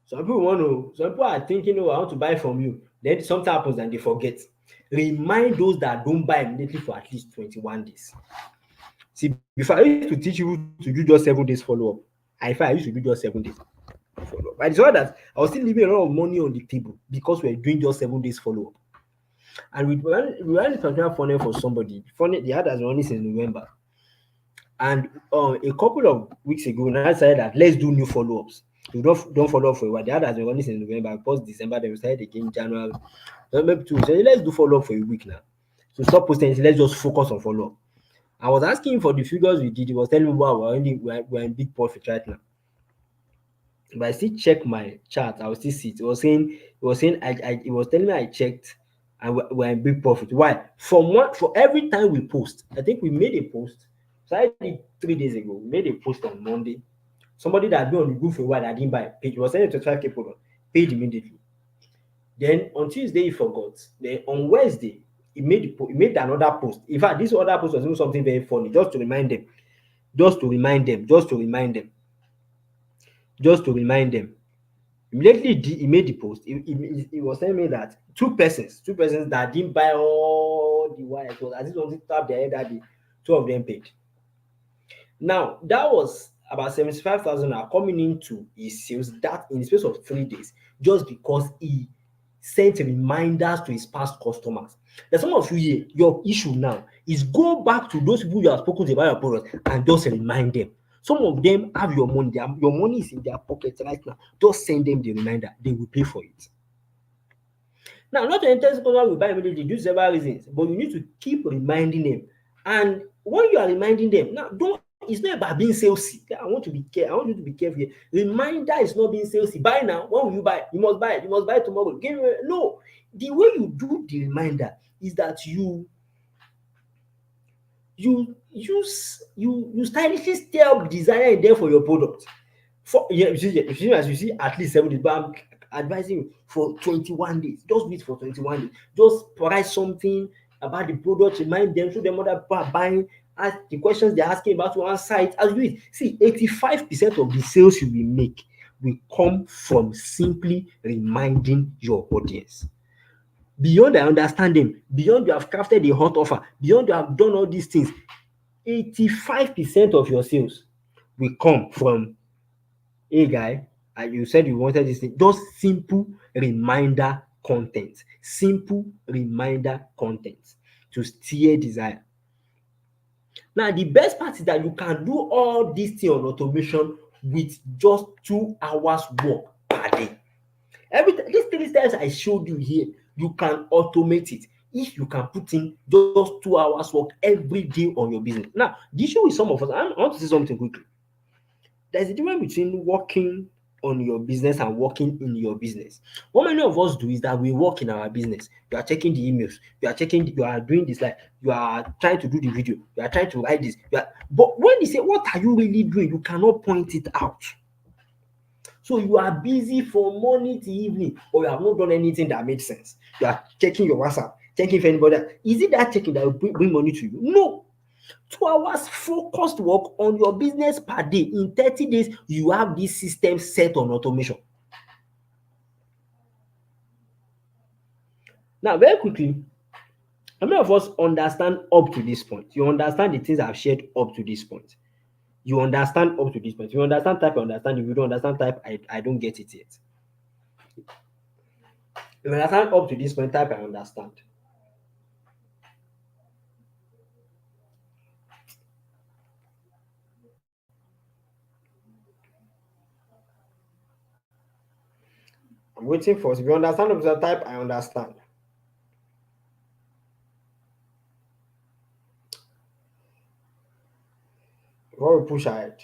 some people are thinking, oh, I want to buy from you. Then something happens and they forget. Remind those that don't buy immediately for at least 21 days. See, before I used to teach you to do just 7 days follow-up. I used to do just 7 days follow-up. But it's all that I was still leaving a lot of money on the table because we're doing just 7 days follow-up. And we ran this particular funnel for somebody. The ad has been running since November. And a couple of weeks ago, now I decided that let's do new follow-ups. We don't follow up for a while. The ad has been running since November, post December, then we started again January. Then maybe 2 weeks. So let's do follow-up for a week now. So stop posting anything, let's just focus on follow-up. I was asking him for the figures we did. He was telling me, wow, we're in big profit right now. But I still check my chart, I will still see it. It was saying it was telling me I checked and we're in big profit. Why? For every time we post, I think we made a post. So I did 3 days ago. We made a post on Monday. Somebody that had been on the group for a while that didn't buy paid. He was selling 25K product, paid immediately. Then on Tuesday he forgot. Then on Wednesday he made another post. In fact, this other post was doing something very funny, just to remind them. Immediately he made the post. He was telling me that two persons that didn't buy all the while. It was as if something tapped their head that day. Two of them paid. Now that was about 75,000 are coming into his sales that in the space of 3 days, just because he sent reminders to his past customers. Now some of you here, your issue now is go back to those people you have spoken to about your product and just remind them. Some of them have your money, your money is in their pocket right now. Just send them the reminder, they will pay for it. Now, not an intense customer will buy immediately due to several reasons, but you need to keep reminding them. And when you are reminding them, now don't it's not about being salesy. I want to be careful. I want you to be careful here. Reminder is not being salesy. Buy now. When will you buy? You must buy it. You must buy it tomorrow. Give me no. The way you do the reminder is that you stylishly tell the designer in there for your product. For yeah, as you see at least 7 days, but I'm advising you for 21 days. Just wait for 21 days. Just write something about the product, remind them, show them other people are buying, ask the questions they're asking about one site. As you do it, see, 85% of the sales you will make will come from simply reminding your audience. Beyond I understand them, beyond you have crafted a hot offer, beyond you have done all these things, 85% of your sales will come from, hey guy, you said you wanted this thing. Just simple reminder content. Simple reminder content to steer desire. Now, the best part is that you can do all this thing on automation with just 2 hours work per day. These 3 steps I showed you here, you can automate it if you can put in just 2 hours work every day on your business. Now, the issue with some of us, I want to say something quickly. There's a difference between working on your business and working in your business. What many of us do is that we work in our business. You are checking the emails, you are doing this, like you are trying to do the video, you are trying to write this. But when they say, what are you really doing? You cannot point it out. So you are busy from morning to evening, or you have not done anything that made sense. You are checking your WhatsApp, checking if anybody. Is it that checking that will bring money to you? No. 2 hours focused work on your business per day. In 30 days, you have this system set on automation. Now, very quickly, how many of us understand up to this point? You understand the things I've shared up to this point. You understand up to this point. If you understand, type I understand. If you don't understand, type I don't get it yet. If you understand up to this point, type I understand. I'm waiting for us. If you understand up to that, type I understand. Before we push ahead.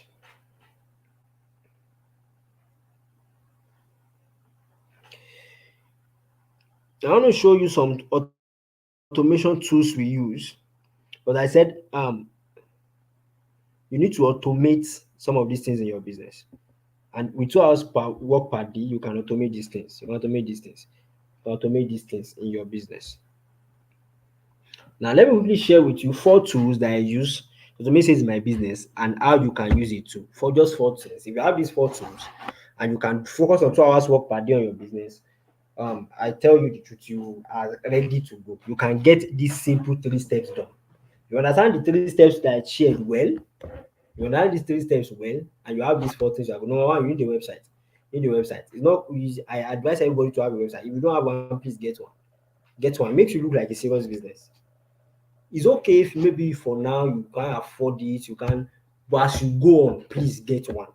I want to show you some automation tools we use. But I said you need to automate some of these things in your business. And with 2 hours per work per day, you can automate these things. You can automate these things. You can automate these things in your business. Now, let me quickly share with you 4 tools that I use to automate things in my business and how you can use it too. For just 4 things. If you have these 4 tools and you can focus on 2 hours work per day on your business, I tell you the truth, you are ready to go. You can get these simple 3 steps done. You understand the 3 steps that I shared well? You understand these 3 steps well, and you have these 4 things. Number one, you need a website. You need a website. It's not easy. I advise everybody to have a website. If you don't have one, please get one. Get one. It makes you look like a serious business. It's okay if maybe for now you can't afford it, you can, but as you go on, please get one.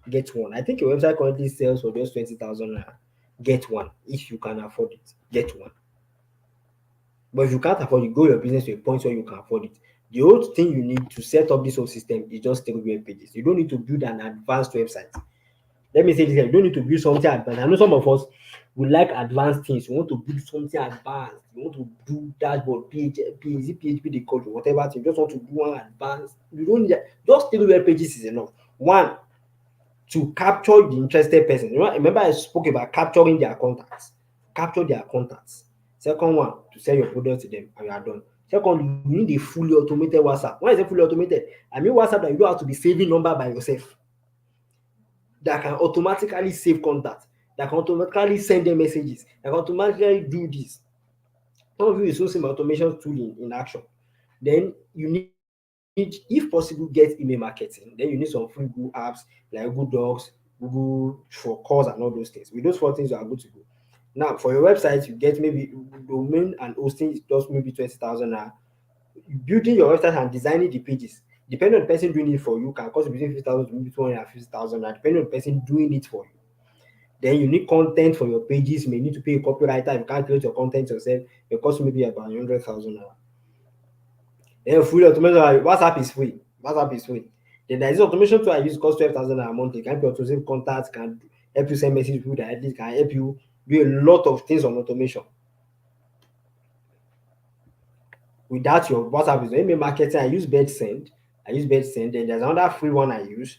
Get one. I think your website currently sells for just 20,000 naira. Get one if you can afford it. Get one. But if you can't afford it, go your business to a point where you can afford it. The whole thing you need to set up this whole system is just 3 web pages. You don't need to build an advanced website. Let me say this: you don't need to build something advanced. I know some of us we like advanced things. We want to build something advanced. We want to do dashboard, PHP, they call it, whatever thing. You just want to do one advanced. You don't need that. Just 3 web pages is enough. One, to capture the interested person. You know, remember I spoke about capturing their contacts. Capture their contacts. Second one, to sell your product to them and you are done. Second, you need a fully automated WhatsApp. Why is it fully automated? I mean WhatsApp that you don't have to be saving number by yourself. That can automatically save contacts. That can automatically send them messages. That can automatically do this. Some of you is using automation tool in action. Then you need, if possible, get email marketing. Then you need some free Google apps like Google Docs, Google for calls and all those things. With those 4 things, you are good to go. Now, for your website, you get maybe domain and hosting is just maybe 20,000 naira. Building your website and designing the pages, depending on the person doing it for you, can cost between 50,000 to maybe 250,000 naira, depending on the person doing it for you. Then you need content for your pages. You may need to pay a copywriter. If you can't create your content yourself, it costs maybe about 100,000 naira. Then fully automated WhatsApp is free. WhatsApp is free. Then there is automation tool I use cost 12,000 a month. It can help you auto save contacts, can help you send message to people directly, can help you do a lot of things on automation. Without your WhatsApp business, email marketing, I use BedSend. I use BedSend. Then there's another free one I use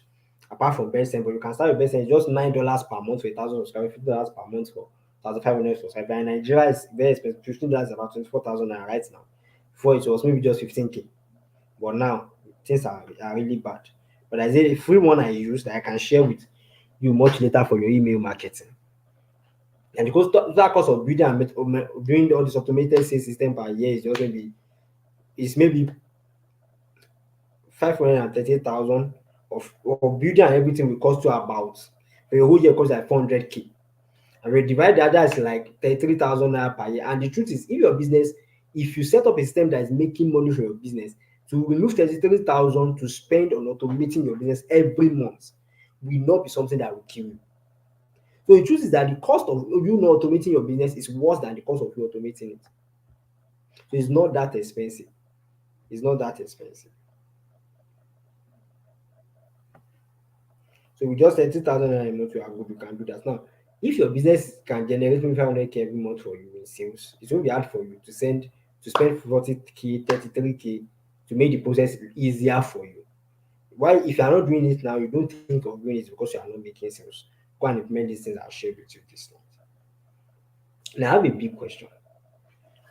apart from BedSend, but you can start with BedSend. It's just $9 per month for 1,000 subscribers, $50 per month for 1,500 subscribers. In Nigeria, it's very expensive. $15 is about 24,000 right now. Before it was maybe just 15K, but now things are really bad. But there's a free one I use that I can share with you much later for your email marketing. And because that cost of building and doing all this automated sales system per year is just maybe it's maybe 538,000 of building and everything will cost you about for your whole year cost like 400K. And we divide that, that's like 33,000 naira per year. And the truth is, if your business, if you set up a system that is making money for your business, to remove 33,000 to spend on automating your business every month will not be something that will kill you. So the truth is that the cost of you not automating your business is worse than the cost of you automating it. So it's not that expensive. It's not that expensive. So we just said 2,000 naira a month, you are good, you can do that. Now, if your business can generate maybe 500K every month for you in sales, it won't be hard for you to spend 40K, 33K to make the process easier for you. Why, if you are not doing it now, you don't think of doing it because you are not making sales. Go and implement these things I've shared with you this night. Now, I have a big question.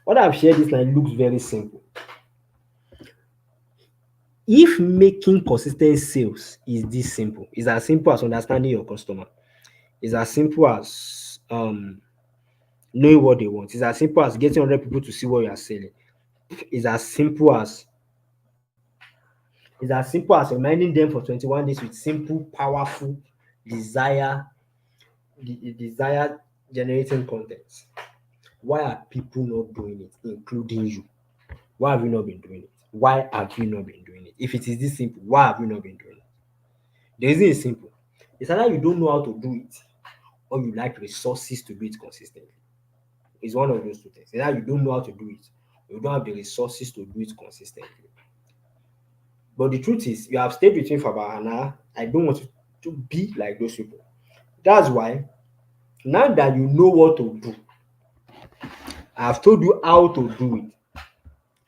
What I've shared this night looks very simple. If making consistent sales is this simple, it's as simple as understanding your customer. It's as simple as knowing what they want. It's as simple as getting 100 people to see what you are selling. It's as simple as reminding them for 21 days with simple, powerful, desire, desire generating content. Why are people not doing it, including you? Why have you not been doing it? Why have you not been doing it? If it is this simple, why have you not been doing it? The reason is simple. It's either you don't know how to do it or you lack resources to do it consistently. It's one of those two things. Either you don't know how to do it or you don't have the resources to do it consistently. But the truth is, you have stayed with me for about an hour. I don't want you to be like those people. That's why, now that you know what to do, I have told you how to do it.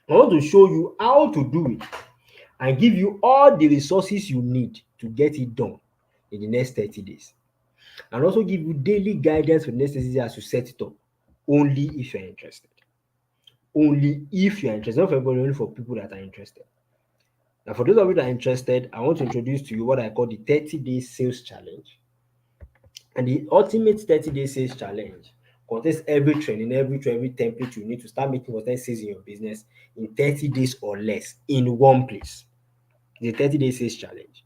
I want to show you how to do it and give you all the resources you need to get it done in the next 30 days. And also give you daily guidance for the next 30 days as you set it up. Only if you're interested. Only if you're interested. Not for everybody, only for people that are interested. Now, for those of you that are interested, I want to introduce to you what I call the 30-day sales challenge. And the ultimate 30-day sales challenge contains every training, every template you need to start making consistent sales in your business in 30 days or less in one place. The 30-day sales challenge.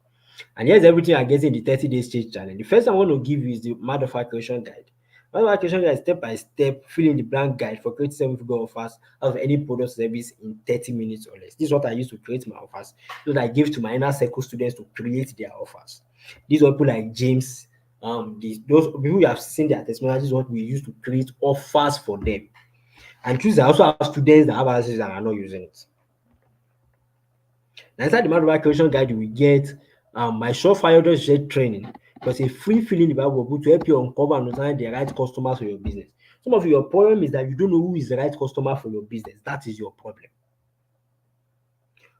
And here's everything I get in the 30-day sales challenge. The first I want to give you is the Mad Offer Creation Guide. Mad Offer Creation Guide is step-by-step, fill in the blank guide for creating 7-figure offers out of any product or service in 30 minutes or less. This is what I use to create my offers. So that I give to my inner circle students to create their offers. These are people like James, those people who have seen their testimonials. This is what we use to create offers for them. And choose, I also have students that have access and are not using it. Now, inside the Mad Creation Guide, we get my Surefire Jet training. Because a free feeling development book to help you uncover and understand the right customers for your business. Some of your problem is that you don't know who is the right customer for your business. That is your problem.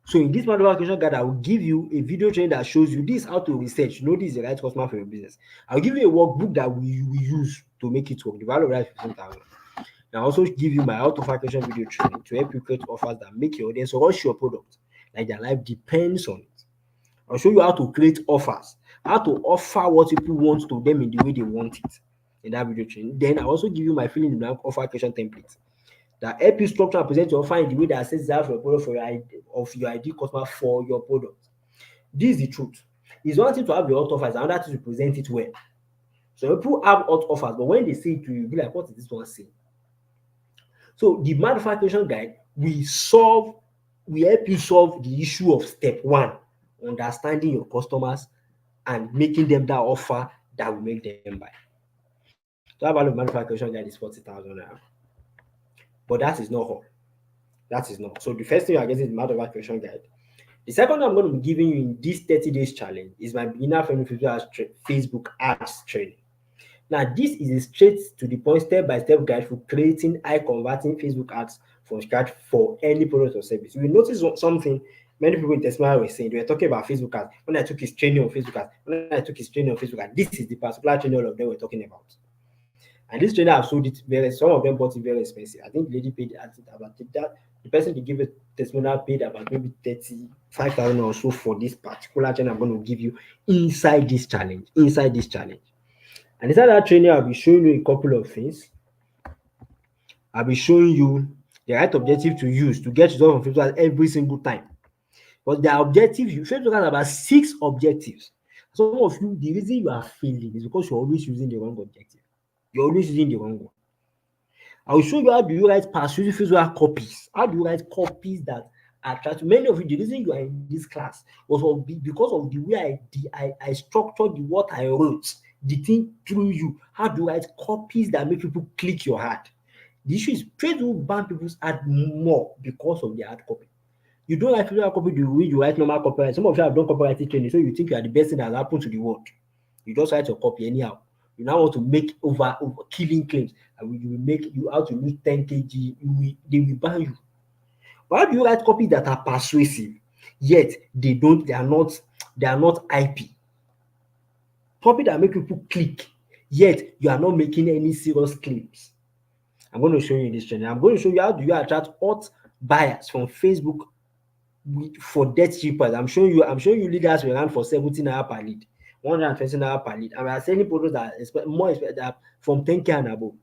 So in this Mad Creation Guide, I will give you a video training that shows you this how to research. You know this is the right customer for your business. I'll give you a workbook that we use to make it work. The value of that is 15,000. I also give you my auto-facturation video training to help you create offers that make your audience rush your product like their life depends on it. I'll show you how to create offers, how to offer what people want to them in the way they want it in that video training. Then I also give you my fill in the blank offer creation template that help you structure and present your offer in the way that sets out your product for your ideal customer for your product. This is the truth. It's one thing to have your hot offers, another thing to present it well. So people have hot offers, but when they say it to you, you'll be like, what is this one saying? So the manufacturing guide we help you solve the issue of step one, understanding your customers and making them that offer that will make them buy. So that value of manufacturing guide is 40,000 naira. But that is not all. That is not. So the first thing you are getting is the manufacturing guide. The second one I'm going to be giving you in this 30 days challenge is my beginner friendly Facebook ads training. Now, this is a straight to the point, step by step guide for creating high converting Facebook ads from scratch for any product or service. You will notice something many people in Tesla were saying. They were talking about Facebook ads. When I took his training on Facebook ads, when I took his training on Facebook ads, this is the particular training all of them were talking about. And this trainer I've sold it very, some of them bought it very expensive. I think the lady paid, I think about that. The person they give a testimonial paid about maybe 35,000 or so for this particular training I'm going to give you inside this challenge. Inside this challenge. And inside that training, I'll be showing you a couple of things. I'll be showing you the right objective to use to get results from Facebook every single time. But the objective, Facebook has about 6 objectives. Some of you, the reason you are failing is because you're always using the wrong objective. You're always using the wrong one. I will show you how do you write persuasive Facebook copies. How do you write copies that attract many of you? The reason you are in this class was because of the way I structured what I wrote, the thing through you. How do you write copies that make people click your ad? The issue is Facebook ban people's ad more because of the ad copy. You don't write Facebook copy the way you write normal copyright. Some of you have done copywriting training, so you think you are the best thing that has happened to the world. You just write your copy anyhow. You now want to make over killing claims, and you will make you out to lose 10 kg. They will ban you. Why do you write copies that are persuasive, yet they are not IP? Copy that make people click, yet you are not making any serious claims. I'm going to show you in this training. I'm going to show you how do you attract hot buyers from Facebook for debt cheapers. I'm showing you leaders will run for 17 naira per lead, 120 naira per lead, and we are selling products that more expensive from 10k and above.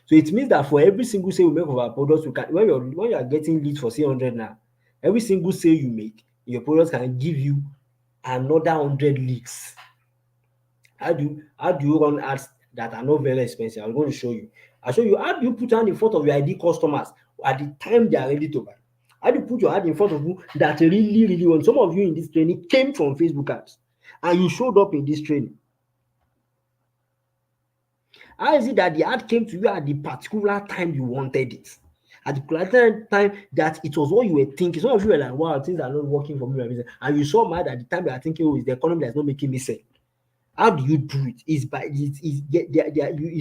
So it means that for every single sale we make of our products, when you are getting leads for 100 now, every single sale you make, your products can give you another 100 leads. How do you run ads that are not very expensive? I'm going to show you. I'll show you how do you put ad in front of your ID customers at the time they are ready to buy. How do you put your ad in front of people that really, really want? Some of you in this training came from Facebook ads and you showed up in this training. How is it that the ad came to you at the particular time you wanted it? At the particular time that it was what you were thinking. Some of you were like, wow, things are not working for me. And you saw mad at the time you are thinking, oh, it's the economy that's not making me sell. How do you do it? It's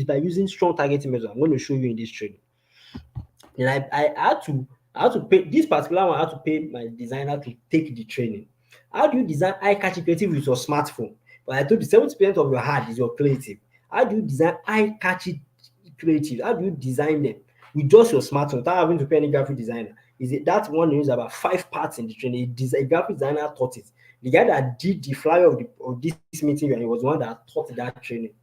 by using strong targeting methods. I'm going to show you in this training. And I had to pay this particular one. I had to pay my designer to take the training. How do you design eye-catching creative with your smartphone? But I told you 70% of your heart is your creative. How do you design eye-catching creative? How do you design them with just your smartphone without having to pay any graphic designer? Is it that one is about 5 parts in the training? A graphic designer taught it. The guy that did the flyer of this meeting was the one that taught that training.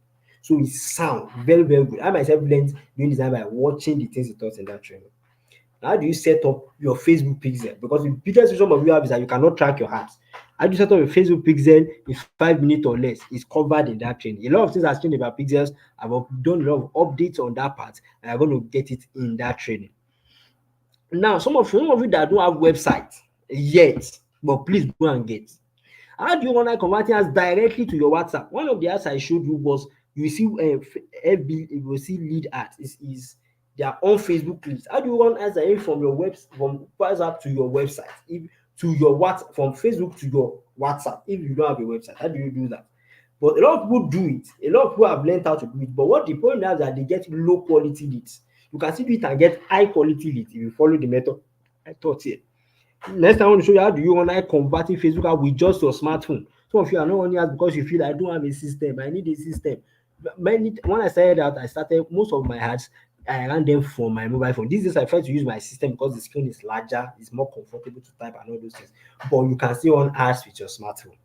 So it sounds very, very good. I myself learned doing design by watching the things he taught in that training. How do you set up your Facebook pixel? Because the biggest issue of you have is that you cannot track your ads. How do you set up your Facebook pixel in 5 minutes or less? Is covered in that training. A lot of things have changed about pixels. I've done a lot of updates on that part, and I'm going to get it in that training. Now, some of you that don't have websites yet, but please go and get. How do you want to convert ads directly to your WhatsApp? One of the ads I showed you was you see FB, you will see lead ads is their own Facebook leads. How do you run ads from your from WhatsApp to your website? From Facebook to your WhatsApp if you don't have a website? How do you do that? But a lot of people do it. A lot of people have learned how to do it. But what the point is that they get low quality leads. You can still do it and get high quality leads if you follow the method I taught here. Next time I want to show you how do you run converting Facebook ad with just your smartphone. Some of you are not running ads because you feel I don't have a system. I need a system. When I started out, most of my ads I ran them from my mobile phone. These days I try to use my system because the screen is larger, it's more comfortable to type and all those things. But you can still run ads with your smartphone.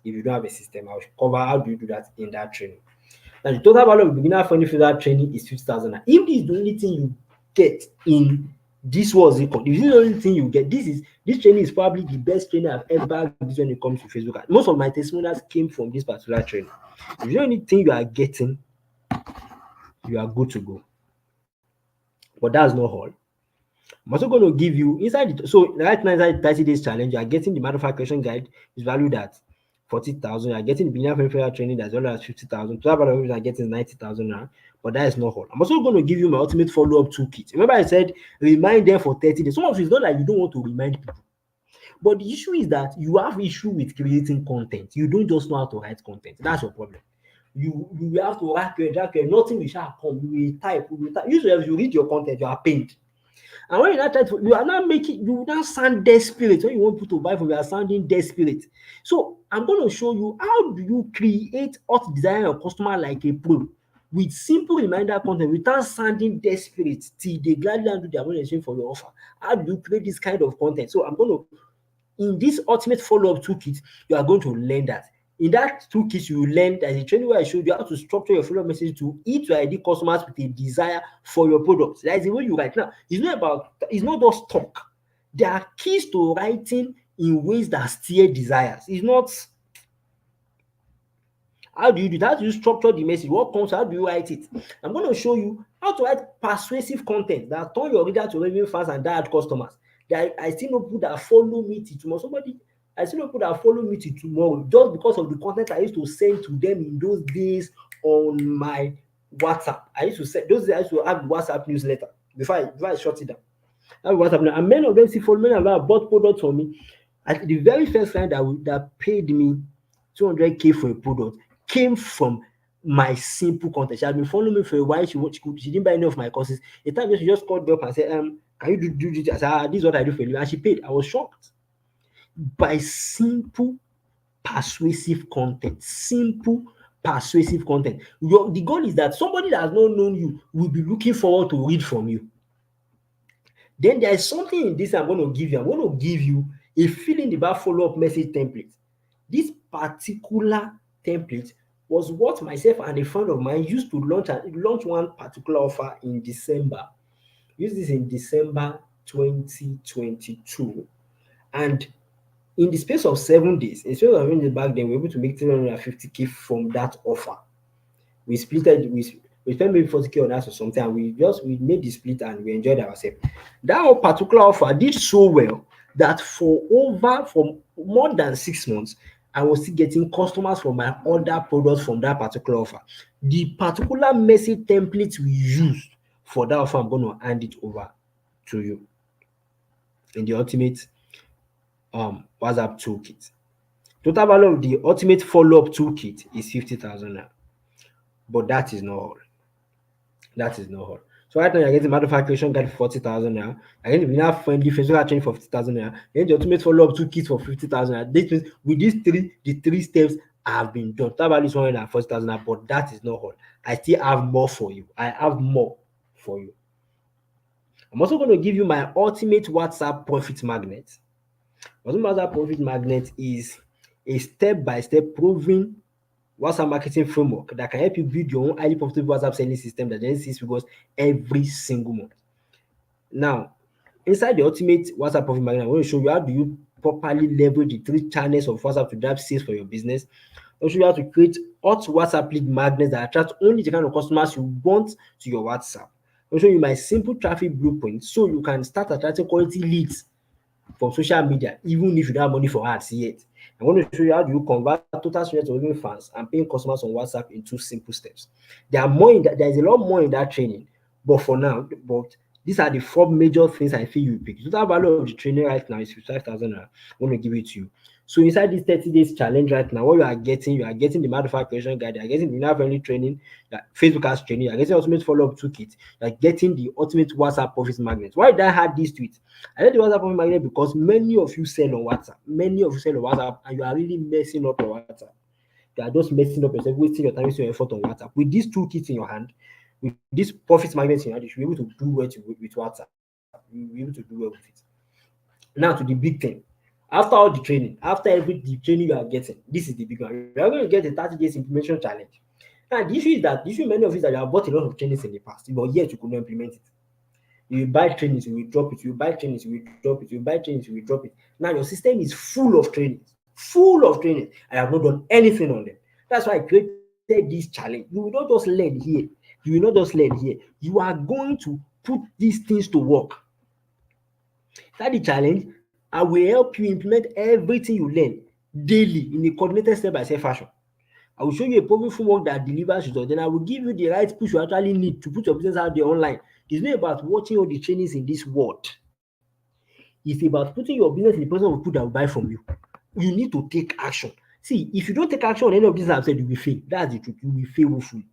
If you don't have a system, I'll cover how do you do that in that training. Now the total value of beginner friendly Facebook training is 50,000. If this is the only thing you get in this was it. If this is the only thing you get, this training is probably the best training I've ever given when it comes to Facebook. Most of my testimonials came from this particular training. If the only thing you are getting, you are good to go. But that's not all. I'm also going to give you so right now inside the 30 days challenge, you are getting the manufacturing guide is valued at 40,000. You are getting the beginner friendly training that's valued at 50,000. Total value of it are getting 90,000 now. But that is not all. I'm also going to give you my ultimate follow-up toolkit. Remember I said remind them for 30 days. Some of you, it's not like you don't want to remind people. But the issue is that you have issue with creating content. You don't just know how to write content. That's your problem. You will have to write, nothing will shall come. You will type. Usually, if you read your content, you are paid. And when you now try to, you are now making, you now sound desperate. When you want people to buy from you, are sounding desperate. So I'm going to show you how do you create hot desire your customer like a pro with simple reminder content without sounding desperate till they gladly do their own exchange for your offer. How do you create this kind of content? So I'm going to, in this ultimate follow-up toolkit, you are going to learn that. In that toolkit, you will learn that the training where I showed you how to structure your follow-up message to hit your ID customers with a desire for your product. That is the way you write. Now, it's not just talk. There are keys to writing in ways that steer desires. It's not how do you do that? How do you structure the message? What comes? How do you write it? I'm going to show you how to write persuasive content that turn your reader to raving fans and die customers. I still know people that follow me till tomorrow. I still know people that follow me till tomorrow just because of the content I used to send to them in those days on my WhatsApp. I used to send those days. I used to have WhatsApp newsletter before I shut it down. That's what's happening. And many of them still follow me and have bought products from me. At the very first client that paid me 200K for a product came from my simple content. She had been following me for a while. She didn't buy any of my courses. The time she just called me up and said, can you do this? I said, this is what I do for you. And she paid. I was shocked by simple persuasive content. Simple persuasive content. The goal is that somebody that has not known you will be looking forward to read from you. Then there is something in this I'm going to give you. I'm going to give you a feeling about follow-up message template. This particular template was what myself and a friend of mine used to launch one particular offer in December. Use this in December 2022. And in the space of 7 days, instead of having it back then, we were able to make 350K from that offer. We split it, we spent maybe 40K on that or something, and we made the split and we enjoyed ourselves. That particular offer did so well that for more than 6 months, I was still getting customers for my other products from that particular offer. The particular message template we used for that offer, I'm going to hand it over to you in the ultimate WhatsApp toolkit. Total value of the ultimate follow-up toolkit is 50,000 naira. But that is not all. That is not all. So right now you're getting manufacturing guide for 40,000 naira. You're getting beginner friendly Facebook training for 50,000 naira. You're getting the ultimate follow-up toolkit for 50,000 naira. This means with the three steps have been done. Total value is 140,000 naira, but that is not all. I still have more for you. I have more for you. I'm also going to give you my ultimate WhatsApp profit magnet. WhatsApp profit magnet is a step-by-step proven WhatsApp marketing framework that can help you build your own highly profitable WhatsApp selling system that generates 6 figures every single month. Now, inside the ultimate WhatsApp profit magnet, I'm going to show you how do you properly leverage the 3 channels of WhatsApp to drive sales for your business. I'll show you how to create hot WhatsApp lead magnets that attract only the kind of customers you want to your WhatsApp. I'll show you my simple traffic blueprint so you can start attracting quality leads from social media, even if you don't have money for ads yet. I'm going to show you how do you convert total strangers to raving fans and paying customers on WhatsApp in 2 simple steps. There is a lot more in that training, but for now, these are the 4 major things I feel you pick. The total value of the training right now is 55,000. I'm going to give it to you. So inside this 30 days challenge right now, what you are getting the manufacturing creation guide, you are getting the winner friendly training, Facebook ads training, you are getting ultimate follow-up toolkit, you are getting the ultimate WhatsApp profit magnet. Why did I add this to it? I did the WhatsApp profit magnet because many of you sell on WhatsApp, and you are really messing up your WhatsApp. You are just messing up yourself, wasting your time, wasting your effort on WhatsApp. With these toolkits in your hand, with this profit magnet in your hand, you should be able to do well with WhatsApp. You will be able to do well with it. Now to the big thing. After all the training, the training you are getting, this is the big one. You are going to get a 30 days implementation challenge. Now the issue many of you is that you have bought a lot of trainings in the past, but yet you could not implement it. You buy trainings, you will drop it. You buy trainings, you will drop it. You buy trainings, you will drop it. Now your system is full of trainings. I have not done anything on them. That's why I created this challenge. You will not just learn here. You are going to put these things to work. That's the challenge. I will help you implement everything you learn daily in a coordinated step-by-step fashion. I will show you a proven framework that delivers results. Then I will give you the right push you actually need to put your business out there online. It's not about watching all the trainings in this world. It's about putting your business in the position of people that will buy from you. You need to take action. See, if you don't take action on any of these I've said, you will fail. That's the truth. You will fail woefully.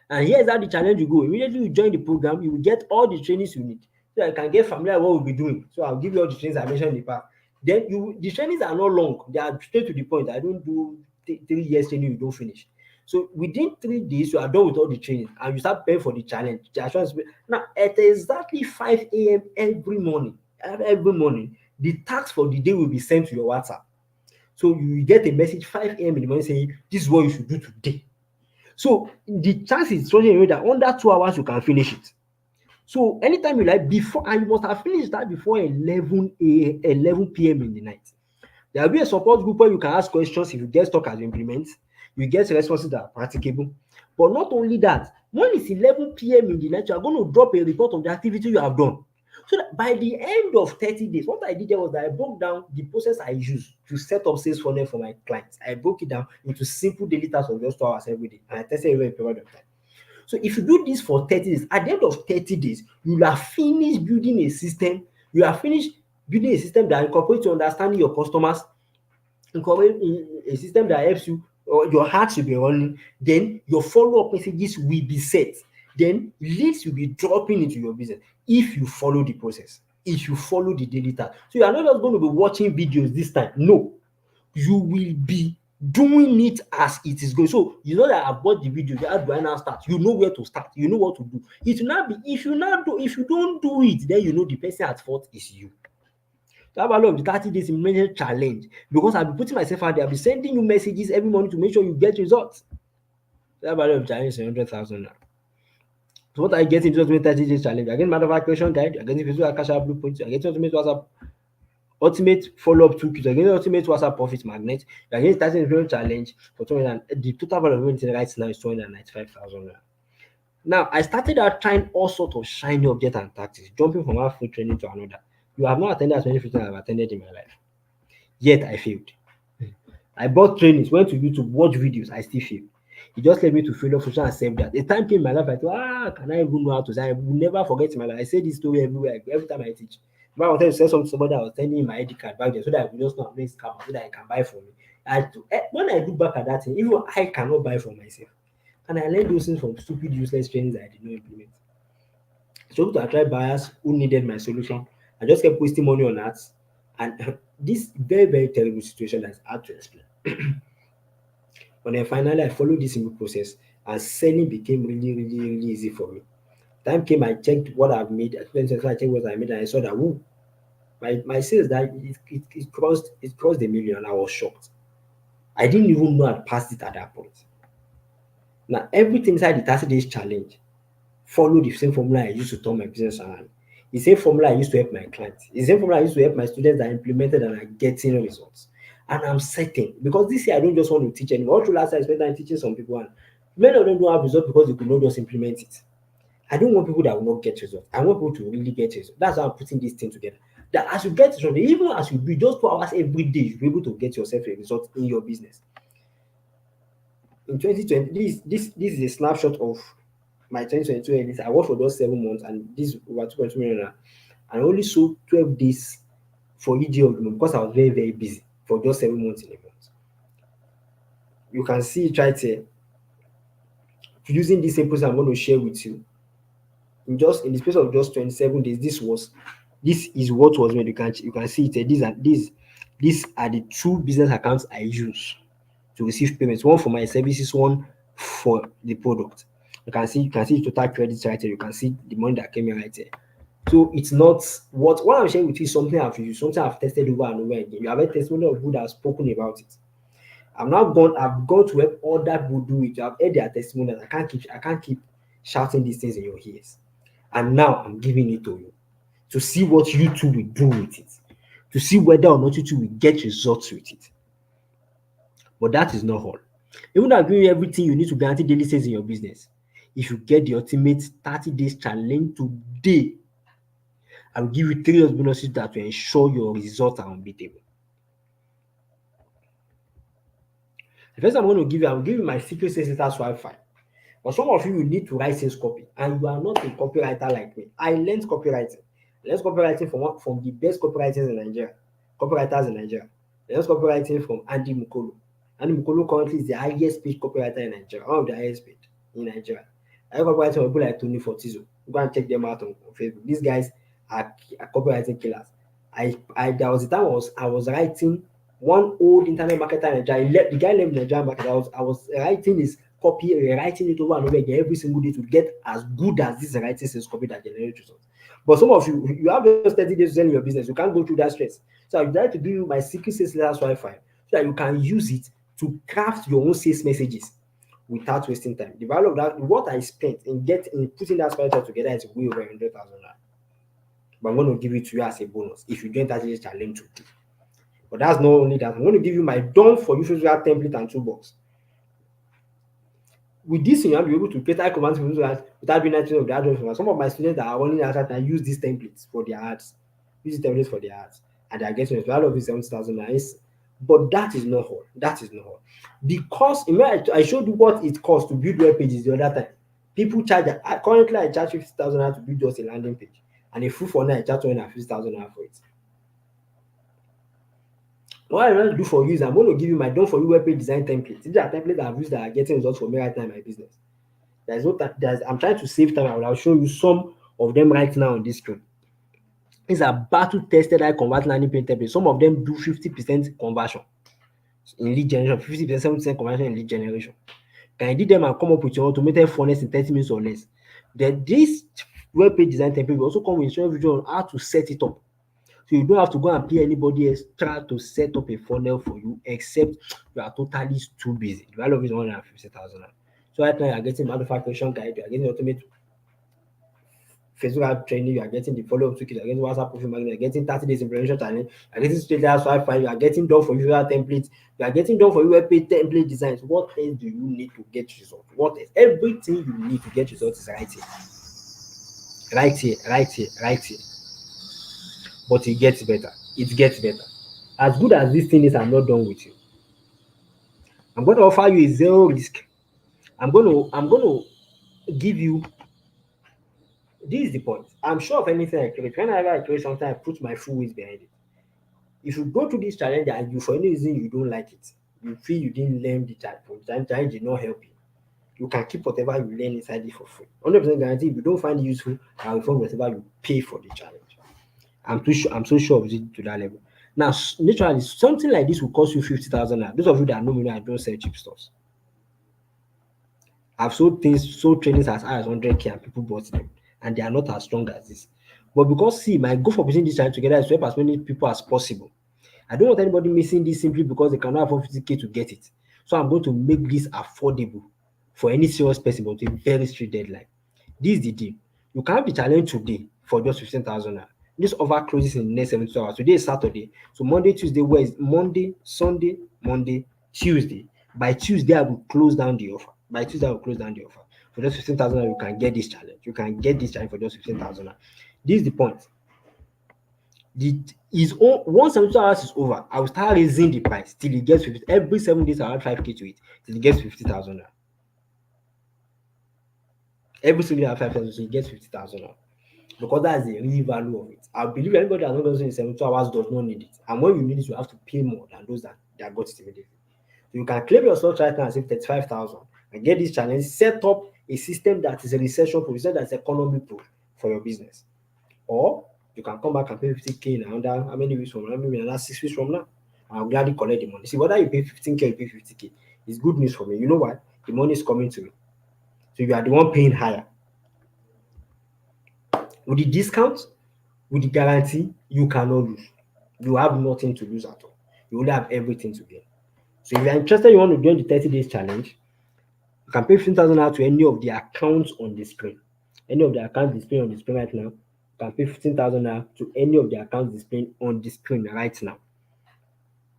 And here's how the challenge will go. Immediately you join the program, you will get all the trainings you need. So I can get familiar with what we'll be doing. So I'll give you all the trainings I mentioned in the past. Then the trainings are not long, they are straight to the point. I don't do 3 years training, you don't finish. So within 3 days, you are done with all the training and you start paying for the challenge. The assurance. Now at exactly 5 a.m. every morning, the task for the day will be sent to your WhatsApp. So you will get a message 5 a.m. in the morning saying, this is what you should do today. So the chance is strong that under 2 hours you can finish it. So anytime you like before, and you must have finished that before 11 p.m. in the night. There will be a support group where you can ask questions if you get stuck as you implement. You get responses that are practicable. But not only that, when it's 11 p.m. in the night, you are going to drop a report of the activity you have done. So that by the end of 30 days, what I did there was that I broke down the process I use to set up sales funnel for my clients. I broke it down into simple daily tasks of just 2 hours every day, and I tested over a period of time. So if you do this for 30 days, at the end of 30 days, you will have finished building a system. You have finished building a system that incorporates your understanding your customers, incorporate a system that helps you, or your heart should be running. Then your follow-up messages will be set. Then leads will be dropping into your business if you follow the process, if you follow the daily task. So you are not just going to be watching videos this time. No, you will be doing it as it is going. So you know that I bought the video. How do I now start? You know where to start. You know what to do. It will not be if you don't do it, then you know the person at fault is you. So have a lot of the 30 days implementation challenge, because I'll be putting myself out there. I'll be sending you messages every morning to make sure you get results. So have a lot of challenge 100,000 now. So what are you getting just with 30 days challenge? You're getting matter of fact question guide, you're getting physical cash out blueprint, you're getting ultimate follow-up toolkit, you're getting ultimate WhatsApp profit magnet, you're getting 30 days challenge for 20, and the total value of everything right now is 295,000. Now I started out trying all sorts of shiny objects and tactics, jumping from one free training to another. You have not attended as many free trainings I've attended in my life. Yet I failed. I bought trainings, went to YouTube, watched videos, I still failed. It just led me to failure, frustration, and self-doubt. A time came in my life, I thought, can I even know how to say? I will never forget in my life. I say this story everywhere, every time I teach. If I wanted to sell something to somebody, I was sending my ID card back there so that I could just know I'm doing scam, so that I can buy from me. When I look back at that thing, even I cannot buy for myself. And I learned those things from stupid, useless trainings I did not implement. So to attract buyers who needed my solution, I just kept wasting money on ads. And this very, very terrible situation that's hard to explain. But then finally, I followed this simple process, and selling became really, really, really easy for me. Time came, I checked what I've made. I checked what I made, and I saw that my sales that it crossed the million, and I was shocked. I didn't even know I'd passed it at that point. Now everything inside the 30 days challenge follow the same formula I used to turn my business around. The same formula I used to help my clients. The same formula I used to help my students that implemented and are getting results. And I'm certain, because this year I don't just want to teach anymore. All through last year I spent time teaching some people, and many of them don't have results because they could not just implement it. I don't want people that will not get results. I want people to really get results. That's how I'm putting this thing together. That as you get results, even as you do just 2 hours every day, you'll be able to get yourself a result in your business. In 2020, this is a snapshot of my 2022 earnings. I worked for those 7 months, and this over 2.2 million naira. And I only sold 12 days for each of them because I was very, very busy for just 7 months in a month. You can see it right here. Using this same process I'm going to share with you. In the space of just 27 days, this is what was made. You can see it here. These are the two business accounts I use to receive payments. One for my services, one for the product. You can see the total credits right here. You can see the money that came in right here. So it's not what I'm sharing with you is something I've used, something I've tested over and over again. You have a testimony of people that have spoken about it. I've gone to help other people do it. I've heard their testimonies. I can't keep shouting these things in your ears. And now I'm giving it to you to see what you two will do with it, to see whether or not you two will get results with it. But that is not all. Even though I'm giving you everything you need to guarantee daily sales in your business, if you get the ultimate 30 days challenge today, I will give you 3 bonuses that will ensure your results are unbeatable. The first I'm going to give you, I will give you my secret sales letter swipe file. But some of you will need to write sales copy, and you are not a copywriter like me. I learned copywriting. Let's copywriting from the best copywriters in Nigeria, copywriters in Nigeria. Let's copywriting from Andy Mukolo. Andy Mukolo currently is the highest paid copywriter in Nigeria, one of the highest paid in Nigeria. I copywriting from people like Tony Fortizo. Go and check them out on Facebook. These guys are copywriting killers. I there was a time I was writing one old internet marketer in Nigeria. The guy left Nigerian market. I was writing his copy, rewriting it over and over again every single day to get as good as this writing sales copy that generates results. But some of you have just 30 days to sell your business. You can't go through that stress. So I would like to give you my secret sales letters Wi-Fi so that you can use it to craft your own sales messages without wasting time. The value of that, what I spent in putting that structure together is way over 100,000 naira. But I'm going to give it to you as a bonus if you join that challenge today. But that's not only that. I'm going to give you my done for you social template and toolbox. With this, you have to be able to create high commands without being anything of the ads. Some of my students that are running ads and use these templates for their ads, and they are getting a value of 70,000 nice. But that is not all. That is not all. Because I showed you what it costs to build web pages the other time. People charge. Currently, I charge 50,000 to build just a landing page, and a full funnel I charge 250,000 for it. What I want to do for you is I'm going to give you my done for you web page design templates. These are templates I've used that are getting results for me right now in my business. There's no time. I'm trying to save time. I'll show you some of them right now on this screen. These are battle tested high convert landing page templates. Some of them do 50% conversion in lead generation, 50%, 70% conversion in lead generation. Can you do them and come up with your automated funnels in 30 minutes or less? Then this web page design template will also come with a video on how to set it up. So you don't have to go and pay anybody else try to set up a funnel for you, except you are totally too busy. The value of it is 150,000. So right now you are getting manufacturing guide, you are getting automated Facebook ad training, you are getting the follow-up toolkit, you are getting WhatsApp profile magnet, you are getting 30 days implementation challenge, you are getting straight out Wi-Fi, you are getting done for user templates, you are getting done for web page template designs. What else do you need to get results? What else? Everything you need to get results is right here. Right here, right here, right here. But it gets better. It gets better. As good as this thing is, I'm not done with you. I'm going to offer you a zero risk. I'm going to give you. This is the point. I'm sure of anything I create. Whenever I create something, I put my full weight behind it. If you go to this challenge and you for any reason you don't like it, you feel you didn't learn the challenge did not help you, you can keep whatever you learn inside it for free. 100% guarantee. If you don't find it useful, I will find whatever you pay for the challenge. I'm so sure of it to that level. Now, naturally, something like this will cost you 50,000. Those of you that know me know I don't sell cheap stuff. I've sold trainings as high as 100K and people bought them, and they are not as strong as this. But because see, my goal for putting this challenge together is to help as many people as possible. I don't want anybody missing this simply because they cannot afford 50K to get it. So I'm going to make this affordable for any serious person, but with a very strict deadline. This is the deal. You can't be challenged today for just 15,000. This offer closes in the next 72 hours. Today is Saturday. So Monday, Tuesday, Wednesday, Monday, Sunday, Monday, Tuesday. By Tuesday, I will close down the offer. By Tuesday, I will close down the offer. For just 15,000, you can get this challenge. You can get this challenge for just 15,000. This is the point. Once 72 hours is over, I will start raising the price till it gets 50. Every 7 days, I'll add 5K to it till it gets 50,000. Every single day, I 5,000, so it gets 50,000. Because that's the real value of it. I believe anybody that not in 72 hours does not need it. And when you need it, you have to pay more than those that got it immediately. So you can claim your slot right now and save 35,000 and get this challenge. Set up a system that is a recession proof, that's economy proof for your business. Or you can come back and pay 50K in another how many weeks from now? Maybe another 6 weeks from now. I'll gladly collect the money. See, whether you pay 15K or you pay 50K, it's good news for me. You know what? The money is coming to me. So you are the one paying higher. With the discount, with the guarantee, you cannot lose. You have nothing to lose at all. You only have everything to gain. So if you're interested, you want to join the 30 days challenge, you can pay 15,000 out to any of the accounts on the screen. Any of the accounts displaying on the screen right now, you can pay 15,000 out to any of the accounts displaying on the screen right now.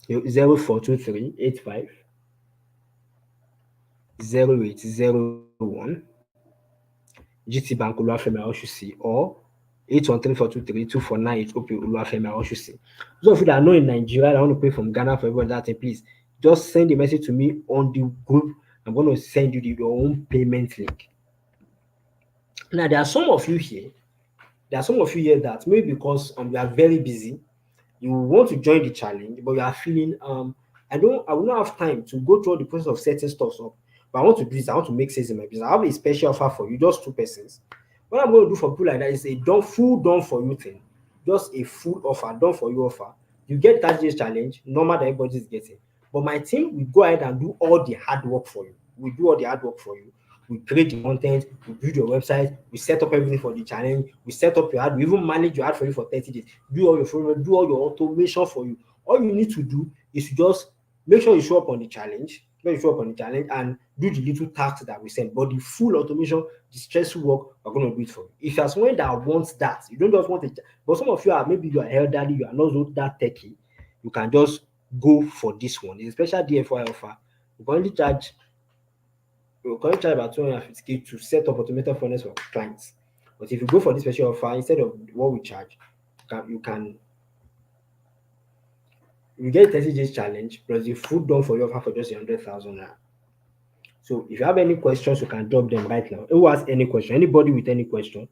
042385 0801 GT Bank Oluwafemi Awoshusi or 813-423-2498 OP Oluwafemi Awoshusi. Those of you that are not in Nigeria, I want to pay from Ghana for everybody that please just send a message to me on the group. I'm going to send you your own payment link. Now there are some of you here There are some of you here that maybe because you are very busy, you want to join the challenge, but you are feeling I will not have time to go through the process of setting stuff up. But I want to do this, I want to make sales in my business. I have a special offer for you, just two persons. What I'm going to do for people like that is a done for you thing, just a full offer, done for you offer. You get 30 days challenge, normal that everybody is getting. But my team will go ahead and do all the hard work for you. We do all the hard work for you. We create the content, we build your website, we set up everything for the challenge, we set up your ad, we even manage your ad for you for 30 days, do all your follow, do all your automation for you. All you need to do is to just make sure you show up on the challenge, and do the little tasks that we send. But the full automation, the stressful work, we're going to do it for you. If you're someone that wants that, you don't just want it. But some of you are, maybe you are elderly, you are not so that techy, you can just go for this one. It's a special DFY offer. You can only charge about 250K to set up automated funnels for clients. But if you go for this special offer, instead of what we charge, you get 30 days challenge plus the food done for you offer for just 100,000 naira. So if you have any questions, you can drop them right now. Who has any question? Anybody with any question?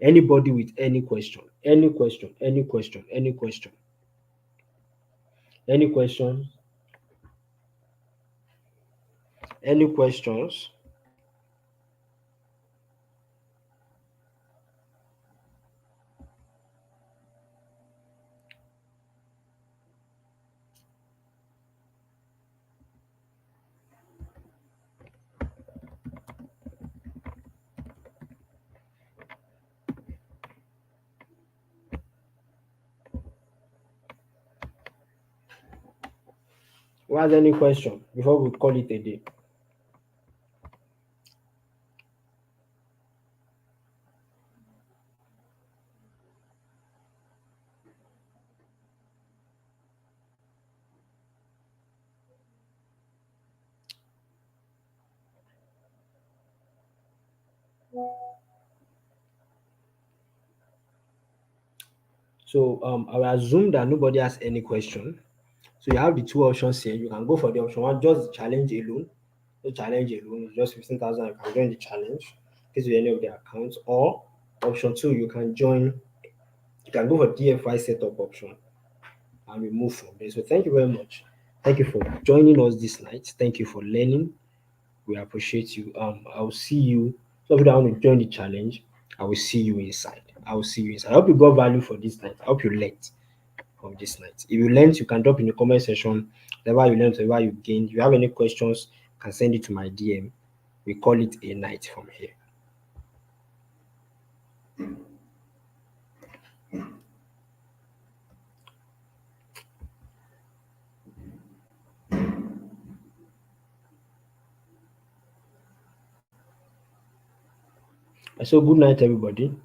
Anybody with any question? Any question? Any question? Any question? Any question? Any questions? Who has any question before we call it a day? So I will assume that nobody has any question. So you have the two options here. You can go for the option one, just the challenge alone. The challenge alone is just 15,000. You can join the challenge, this with any of the accounts. Or option two, you can join. You can go for DFI setup option, and we move from there. So thank you very much. Thank you for joining us this night. Thank you for learning. We appreciate you. I will see you. So if you don't want to join the challenge, I will see you inside. I will see you inside. I hope you got value for this night. I hope you learned from this night. If you learned, you can drop in the comment section whatever you learned, whatever you gained. If you have any questions, you can send it to my DM. We call it a night from here. So good night, everybody.